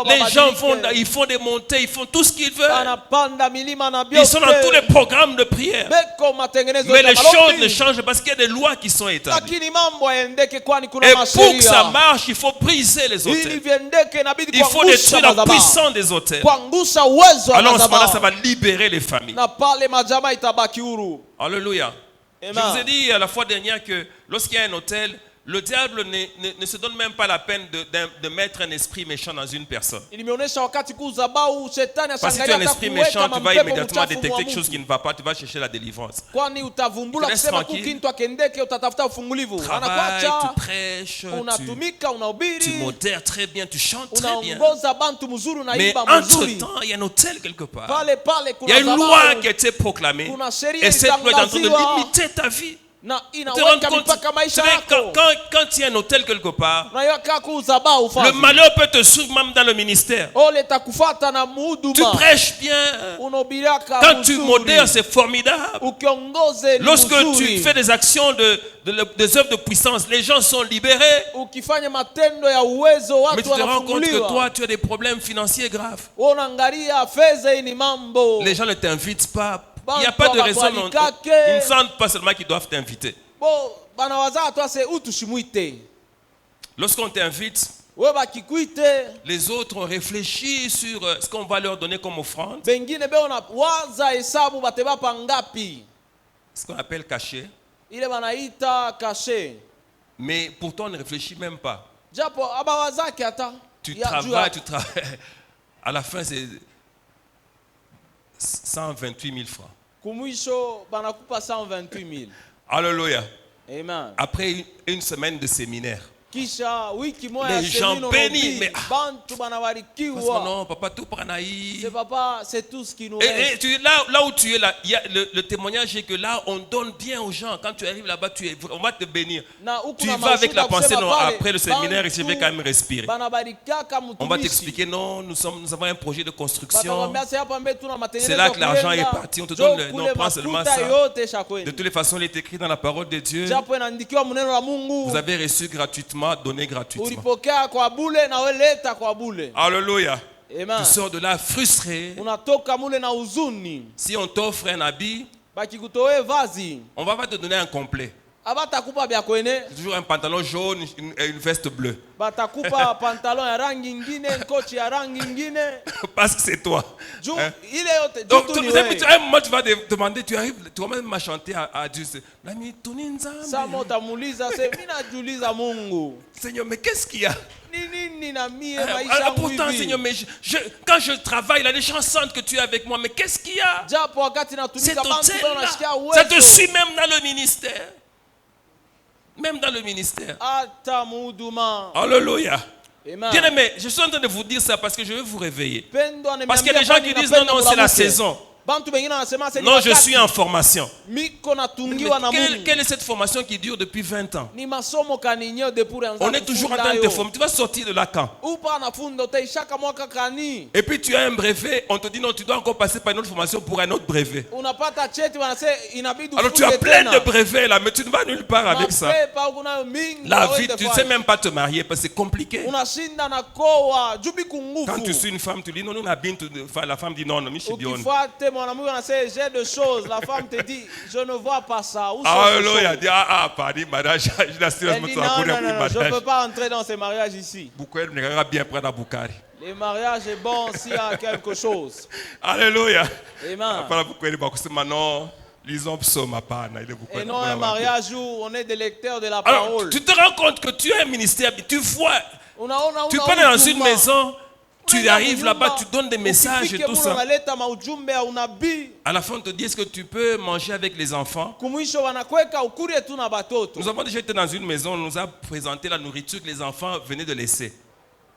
Les gens ils font des montées, ils font tout ce qu'ils veulent. banapanda milima na Ils sont dans tous les byote programmes de prière. beko matengenezo Mais ya les choses ne malombi. changent parce qu'il y a des lois qui sont établies. Lakini mambo yaendeke kwani kuna Et pour que ça masheria marche, il faut briser les ili autels. viendeke inabidi Il faut kuangusha détruire la madhabahu, puissance des autels. kuangusha uwezo wa Alors en ce moment-là, ça madhabahu, va libérer les familles. na pale majamaa itabaki huru. Alléluia. Je Amen. vous ai dit la fois dernière que lorsqu'il y a un hôtel, le diable ne se donne même pas la peine de mettre un esprit méchant dans une personne. Ilimeonyesha wakati kuu zabau shetani Parce que si tu as un ashangalia esprit kuweka méchant, tu vas mampepo immédiatement mchafu détecter mwa quelque chose qui Mungu, ne va pas, tu vas chercher la délivrance. kwani utavumbula Tu laisses kusema tranquille. kukintu akendeke, utatafuta ufungulivu. Travaille, Anakuacha tu prêches, unatumika, tu unahubiri, modères très bien, tu chantes très bien. unaongoza bantu mzuri, Mais unaimba mzuri. entre-temps, il y a un hôtel quelque part. Pale pale Il y a kuna une loi zabau, qui a été proclamée. kuna sheria Et cette loi est en train de ilitangaziwa limiter ta vie. na Tu te rends inaweka compte, mipaka vous maisha savez, yako. quand il y a un hôtel quelque part, Unaiweka kuu zabau le fazi. malheur peut te suivre même dans le ministère. Ole takufata na Tu muhuduma. prêches bien. Unahubiriaka Quand tu mzuri. modères, c'est formidable. Ukiongoze ni Lorsque mzuri. tu fais des actions des œuvres de puissance, les gens sont libérés. Ukifanya matendo ya uwezo Mais watu tu te rends compte que wanafunguliwa. toi, tu as des problèmes financiers graves. Unaangalia fedha hii ni mambo. Les gens ne t'invitent pas. Il n'y a pas de raison. Ils ne sentent pas seulement qu'ils doivent t'inviter. Bo banawazaa tu ase utushimwite. Lorsqu'on t'invite, We bakikuite les autres ont réfléchi sur ce qu'on va leur donner comme offrande, bengine beona waza hesabu batebapa ngapi. ce qu'on appelle cachet. Ile banaita kashe. Mais pourtant, on ne réfléchit même pas. Japo abawazake hata. Tu Ya travailles, jua. tu travailles. À la fin, c'est 128 000 francs. Kumwisho banakupa 128 000. Alléluia. Amen. Après une semaine de séminaire. Kisha wiki moja Les gens semino bénis, nabii, mais- bantu Parce que banabarikiwa. non, papa, tout pranaï. C'est papa, c'est tout ce qui nous Et reste. là où tu es, là, il y a le témoignage est que là, on donne bien aux gens. Quand tu arrives là-bas, on va te bénir. Na huku Tu na vas avec la maushuda pensée, kusema non, pale, après le séminaire, je vais bantu quand même respirer. banabarikaka On va mtumishi. t'expliquer, non, nous avons un projet de construction. Batakwambia sasa hapa mbele tuna matengenezo C'est là que l'argent kuenda, est parti, on te jo donne kule non, prends seulement makuta ça. yote shakwenda. De toutes les façons, il est écrit dans la parole de Dieu. Japo inaandikiwa mneno la Mungu. Vous avez reçu gratuitement, donné gratuitement. Ulipokea kwa bule na wewe leta kwa bule. Alléluia. Amen. Tu sors de là frustré. Unatoka mule na huzuni. Si on t'offre un habit, Bakikutoe vazi. on va pas te donner un complet. Abatakupa bya kwene. C'est toujours un pantalon jaune et une veste bleue. Batakupa pantalon ya rangi ingine, kochi ya rangi ingine. Parce que c'est toi. Juu Hein? ile yote Donc, juu tu ni à wewe. un moment, tu vas demander, tu arrives, tu vas même chanter à Dieu. Nami, tuni nzambe. Sama utamuuliza sasa, mimi najiuliza Mungu, Seigneur, mais qu'est-ce qu'il y a? ni nini na mie Alors, maisha yangu pourtant, hivi? Seigneur, mais quand je travaille, là, les gens sentent que tu es avec moi. Mais qu'est-ce qu'il y a? Japo wakati natumika Cet bantu hôtel-là, wanashikia ça te uwezo. suit même dans le ministère. Même dans le ministère. Hata muhuduma. Alléluia. Amen. Bien aimé, je suis en train de vous dire ça parce que je veux vous réveiller. Pendo ananiambia Parce qu'il y a des gens kwani qui disent napenda non, c'est la mulamuke. saison. Bantu bengine wanasema sasa ni Non, je wakati. suis en formation. Miko natungiwa na Mais Mungu. quelle est cette formation qui dure depuis 20 ans? Ni masomo kaninyo de pour On est toujours en train de te former. Tu vas sortir de là quand? Upa nafundo utaishaka mwaka kani. Et puis tu as un brevet, on te dit non, tu dois encore passer par une autre formation pour un autre brevet. Unapata cheti wanasema inabidi Alors tu as ufunge plein tena. de brevets là, mais tu ne vas nulle part avec ça. Mapepa kunayo mingi. La hawezi vie, tu ne fanya. sais même pas te marier parce que c'est compliqué. Unashinda na koa jubi Quand tu kungufu. suis une femme, tu dis non, nous on a bien, la femme dit non, non, je dis non. Ukifuate mwanamke anasema j'ai de choses, la femme te dit je ne vois pas ça. Où sont Ah, ces il a choses? dit Paris, mariage, je l'assure, Elle dit non, non, non, je ne peux pas entrer dans ces mariages ici. Beaucoup elle me bien prendre à Boukari. Le mariage est bon s'il y a quelque chose. Alléluia. Amen. Après beaucoup elle va dire non, lisons psaume pana, il est beaucoup. Et non un mariage où on est des lecteurs de la Alors, parole. tu te rends compte que tu as un ministère, tu vois, Unaona tu una pars dans une ujumba. maison, tu Unaenda arrives kunyumba, là-bas, tu donnes des messages et ukifike tout mule ça. unaleta maujumbe ya unabii. À la fin, on te dit est-ce que tu peux manger avec les enfants? Kumwisho wanakweka ukurie tu na batoto. Nous avons déjà été dans une maison, on nous a présenté la nourriture que les enfants venaient de laisser.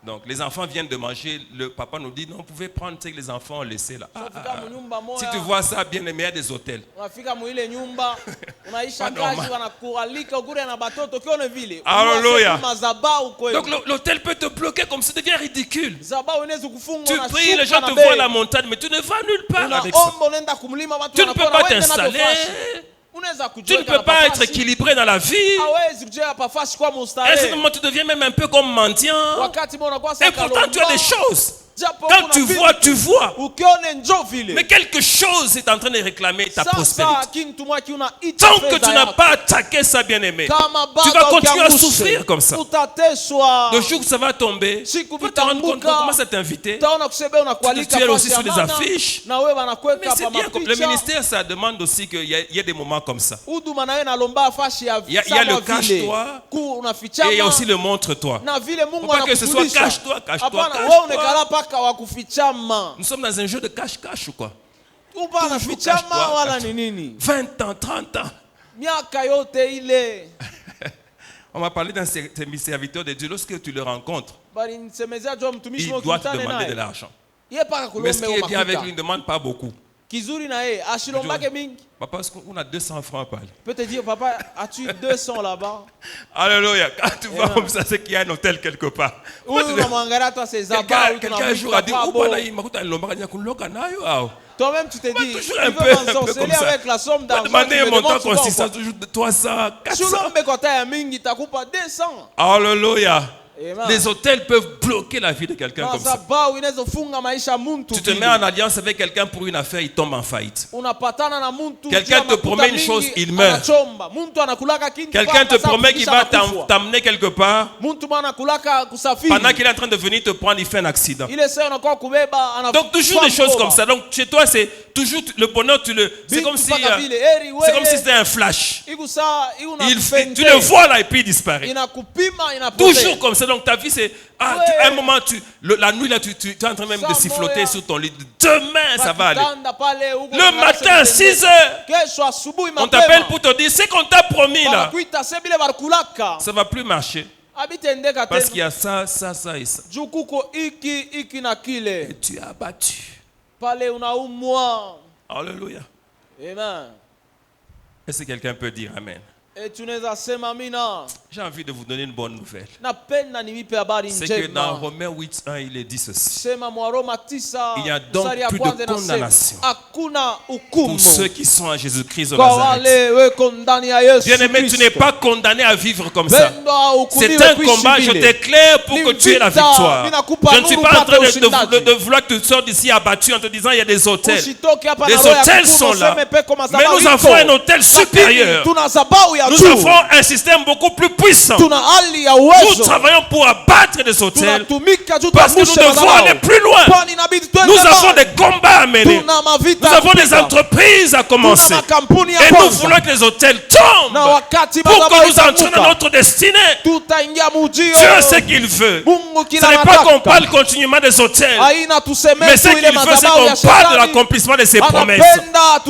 Donc les enfants viennent de manger, le papa nous dit non, vous pouvez prendre ce que les enfants ont laissé là. Unafika munyumba moya. Si tu vois ça, bien aimé, il y a des hôtels. Unafika muile nyumba, unaisha Pas normal. kazi wanakualika ukurie na batoto kione vile. Hallelujah. Unasema mazabau kweli. Donc l'hôtel peut te bloquer comme ça devient ridicule. Zabau inaweza kufungwa Tu na pries, les gens shuka te na voient à bei. la montagne, mais tu ne vas nulle part avec ça. Unaomba unaenda kumlima watu Tu ne peux wanakuona pas wewe tena t'installer. tofauti. unaweza Tu ne kujiweka peux na pas être pafasi. équilibré dans la vie. Hawezi kujiweka pafasi kwa À un certain mustarehe. moment, tu deviens même un peu comme mendiant. Wakati mbona unakuwa Et sasa pourtant, tu as des choses. Japo Quand kuna tu vitu, vois, tu vois. ukione njo vile. Mais quelque chose est en train de réclamer ta Sasa prospérité. kintu mwa kiunaita Tant que fedha tu n'as yako. pas attaqué ça, bien-aimé, Kama tu vas bado continuer à ukiangushe, souffrir comme ça. utateswa. Le jour où ça va tomber, tu Siku vas te rendre compte qu'on vitambuka. commence à t'inviter. Utaona kusebe unakualika Tu es fasi aussi ya sur les maana, affiches. na wewe Mais wanakuweka c'est pa bien, comme le mapicha. ministère, ça demande aussi qu'il y ait des moments comme ça. Huduma na wewe nalomba fasi ya Il y a sama le vile. cache-toi, Ku Et il y a unafichama aussi le montre-toi. na vile Mungu Faut pas que ce soit anakufundisha. cache-toi, cache-toi, Hapana, cache-toi. wewe unekala paka wa kufichama. Nous sommes dans un jeu de cache-cache ou quoi? Upana Toujours fichama cache-toi, wala cache-toi. ni nini? 20 ans, 30 ans. Miaka yote ile. On m'a parlé d'un serviteur de Dieu. Lorsque tu le rencontres, Bali nisemezea jua mtumishi il wako doit te ukutane demander de naye. l'argent. Yeye paka Mais ce kulombe qui est bien avec makuta. lui, il ne demande pas beaucoup. Kizuri na yeye ashilombake mingi. Papa, est-ce qu'on a 200 francs à parler? Peut te dire papa, as-tu 200 là-bas? Alléluia. Quand tu vois comme ça, c'est qu'il y a un hôtel quelque part. Huyu unamwangalia tu ses Quelqu'un abats, quelqu'un un jour a dit, oh, bwana, hii makuta nilomba kanya kuloka nayo au. toi-même tu te dis, Toujours il un veut peu m'ensorceler comme ça. avec la somme On va d'argent. demander tu un me montant demandes souvent, consistant, quoi. toujours de 300, 400. Shulombe kota ya mingi takupa 200. Alléluia. Amen. Les hôtels peuvent bloquer la vie de quelqu'un comme ça. Madhabahu inaweza funga maisha ya muntu. Tu te vile. mets en alliance avec quelqu'un pour une affaire, il tombe en faillite. Unapatana na muntu. Quelqu'un juu ya te makuta promet une mingi, chose, il meurt. anachomba. Muntu anakulaka kintu. Quelqu'un te mpaka promet qu'il sasa va kufa. t'amener quelque part. Muntu mwana kulaka kusafiri. Pendant qu'il est en train de venir te prendre, il fait un accident. Ile sasa unakuwa kubeba ana. Donc toujours des choses comme ça. Donc chez toi, c'est toujours le bonheur, c'est comme si c'est comme si c'était un flash. Tu le vois là et puis il disparaît. Inakupima inapotea. Toujours comme ça. Donc ta vie c'est à un moment la nuit là tu es en train même de siffloter sur ton lit. Demain ça va aller. Le matin à 6 heures, on t'appelle pour te dire c'est qu'on t'a promis là. Ça va plus marcher. Parce qu'il y a ça et ça. Et tu es abattu. Alléluia. Amen. Est-ce que quelqu'un peut dire Amen? J'ai envie de vous donner une bonne nouvelle. C'est que dans Romains 8:1, il est dit ceci. Il y a donc plus de condamnation pour ceux qui sont en Jésus-Christ de Nazareth. Bien-aimé, tu n'es pas condamné à vivre comme ça. C'est un combat, je t'éclaire pour que tu aies la victoire. Je ne suis pas en train de vouloir que tu sortes d'ici abattu en te disant il y a des hôtels. Les hôtels sont là. Mais nous avons un hôtel supérieur. Nous avons un système beaucoup plus puissant. Nous travaillons pour abattre des hôtels parce que nous devons aller plus loin. Nous avons des combats à mener. Nous avons des entreprises à commencer. Et nous voulons que les hôtels tombent pour que nous entrions dans notre destinée. Dieu sait qu'il veut. Ce n'est pas qu'on parle continuellement des hôtels. Mais ce qu'il veut, c'est qu'on parle de l'accomplissement de ses promesses.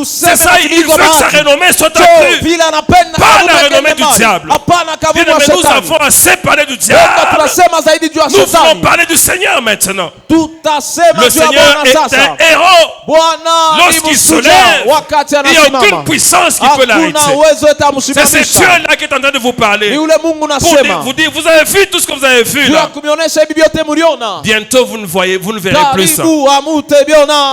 C'est ça, il veut que sa renommée soit accrue. Pas la renommée du diable. Bien-aimé, nous avons assez parlé du diable. Nous voulons parler du Seigneur maintenant. Le Seigneur est un héros. Lorsqu'il se lève, il n'y a aucune puissance qui peut l'arrêter. C'est ce Dieu-là qui est en train de vous parler. Pour vous dire, vous avez vu tout ce que vous avez vu là. Bientôt vous ne verrez plus ça.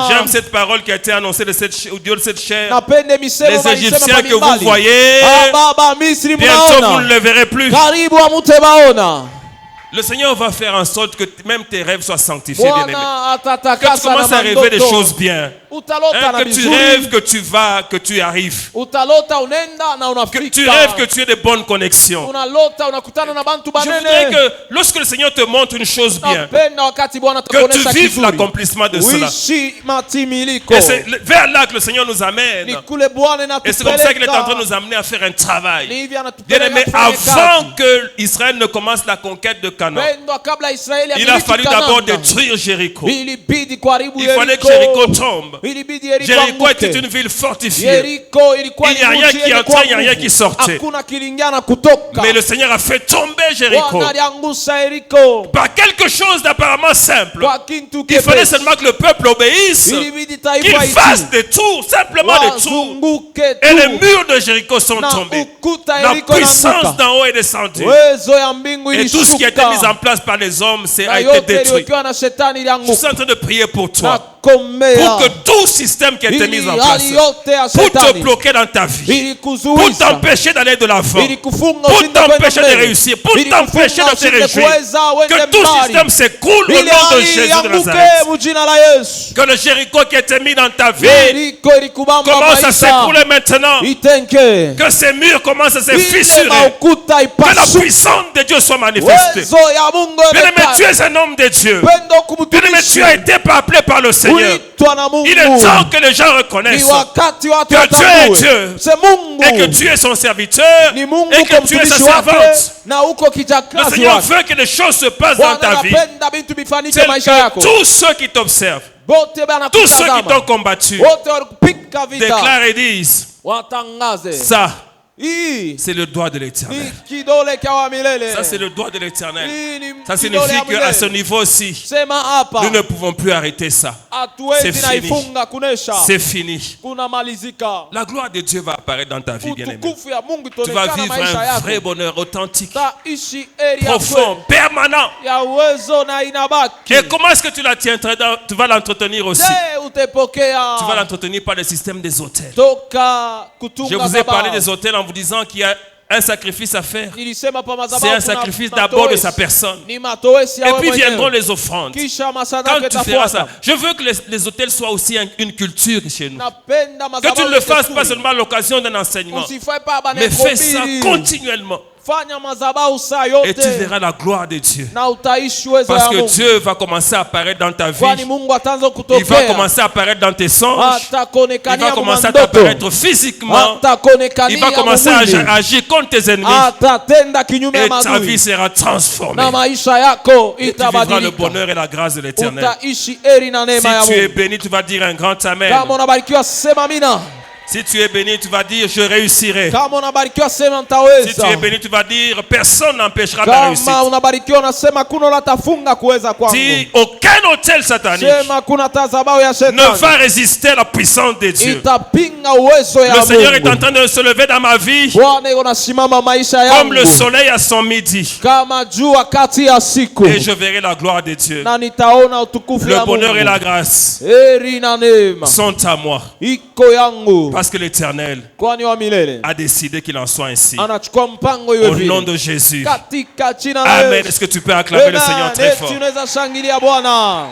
J'aime cette parole qui a été annoncée au Dieu de cette chair. Les Égyptiens que vous voyez, bientôt vous ne le verrez plus. Le Seigneur va faire en sorte que même tes rêves soient sanctifiés, bien-aimé. Que tu commences à rêver des choses bien. Que tu rêves que tu vas, que tu arrives. Que tu rêves que tu aies de bonnes connexions. Je voudrais que lorsque le Seigneur te montre une chose bien, que tu vives l'accomplissement de cela. Et c'est vers là que le Seigneur nous amène. Et c'est comme ça qu'il est en train de nous amener à faire un travail. Bien-aimé, avant que Israël ne commence la conquête de Canaan, il a fallu d'abord détruire Jéricho. Il fallait que Jéricho tombe. Jéricho était une ville fortifiée. Il n'y a rien qui entrait, il n'y a rien qui sortait. Mais le Seigneur a fait tomber Jéricho par quelque chose d'apparemment simple. Il fallait seulement que le peuple obéisse, qu'il fasse des tours, simplement des tours. Et les murs de Jéricho sont tombés. La puissance d'en haut est descendue. Et tout ce qui a été mis en place par les hommes a été détruit. Je suis en train de prier pour toi. Pour que tout tout système qui a été mis ili en place hali yote ya pour te shetani bloquer dans ta vie, ili pour kuzuisa t'empêcher d'aller de l'avant, ili kufunga pour ushinde kwenda t'empêcher de mbele, réussir, pour ili t'empêcher kufunga de te ushinde réjouir. kuweza Que uende tout mbali, système s'écroule au ili nom de hali Jésus de ianguke Nazareth. mu jina la Yesu. Que le Jéricho qui a été mis dans ta vie Yeriko ilikubamba commence à maisha s'écrouler maintenant. itenke, Que ces murs commencent à se ile fissurer. maukuta Que la ipasuke, puissance de Dieu soit manifestée. uwezo ya Mungu Bien-aimé, tu onekane. es un homme de Dieu. Pendo Bien-aimé, tu as kumtumishi été appelé par le Seigneur. uitwa na Mungu. Il est temps que les gens Ni reconnaissent wakati watu que Dieu est watambue Dieu c'est Mungu et que tu es son serviteur ni Mungu et kwa que tu es sa mtumishi wake servante. na uko Le kijakazi Seigneur wake. veut que les choses se passent dans Bwana ta vie. anapenda vitu vifanyike C'est maisha que yako. tous ceux qui t'observent, Bote tous ceux qui t'ont banakutazama, combattu, wote walikupika vita, déclarent et disent, watangaze ça, hii c'est le doigt de ni l'Éternel. kidole cha milele. Ça, c'est le doigt de l'Éternel. Hii ni Ça kidole signifie ya qu'à ce milele. niveau aussi, Sema hapa nous ne pouvons plus arrêter ça. hatuwezi c'est na fini. ifunga kunesha C'est fini. kuna malizika. La gloire de Dieu va apparaître dans ta vie, bien-aimé. Utukufu ya Mungu Tu vas itaonekana vivre maisha un vrai yako. bonheur authentique, Taishi area profond, permanent. ya uwezo na inabaki. Et comment est-ce que tu la tiendras tu vas l'entretenir aussi? Je utepokea Tu vas l'entretenir par le système des hôtels. toka Je kutunga vous ai parlé madhabahu. des hôtels en vous disant qu'il y a un sacrifice à faire. Nilisema pa madhabahu C'est un kuna sacrifice d'abord de matoesi. sa personne. Ni matoesi ya Et wewe puis viendront mwenyewe. les offrandes. Kisha Quand masadaka tu feras ça, itafuata. je veux que les hôtels soient aussi une culture chez nous. Napenda Que madhabahu tu ne le fasses desturi. pas seulement à l'occasion d'un enseignement, Usifae pa mais fais ça banekuhubiri. continuellement. Fanya madhabahu saa Et tu yote verras la gloire de Dieu. na utaishi uwezo Parce ya que Mungu. Dieu va commencer à apparaître dans ta Kwani vie. Mungu ataanza Il va kutokea. commencer à apparaître dans tes songes. Il Atakonekania va commencer à mwandoto. t'apparaître physiquement. Il Atakonekania va commencer à mwili. agir contre tes ennemis. Atatenda kinyume Et ya ta vie maadui. sera transformée. Na maisha yako Et tu vivras le itabadilika. bonheur et la grâce de l'Éternel. Utaishi eri na Si neema ya tu es Mungu. béni, tu vas dire un grand amen. Kama unabarikiwa sema amina. Si tu es béni, tu vas dire je réussirai. Kama unabarikiwa sema Si tu nitaweza. es béni, tu vas dire personne n'empêchera ma réussite. Kama unabarikiwa unasema kuna latafunga kuweza kwangu. Dis aucun hôtel satanique Sema kuna tazabao ya ne shetani. va résister à la puissance de Dieu. Itapinga uwezo ya Le Seigneur est en Mungu. train de se lever dans ma vie Bwana yuko nasimama maisha comme le yangu. soleil à son midi. Kama jua kati ya siku. Et je verrai la gloire de Dieu. Na nitaona utukufu Le ya bonheur et la Mungu. grâce Eri na neema. sont à moi. Iko yangu. Parce que l'Éternel Kwani wa milele. a décidé qu'il en soit ainsi. Anachukua mpango iwe Au nom vile. de Jésus. Katika jina la Amen. Yesu. Est-ce que tu peux acclamer le Seigneur très fort? Tunaweza shangilia Bwana.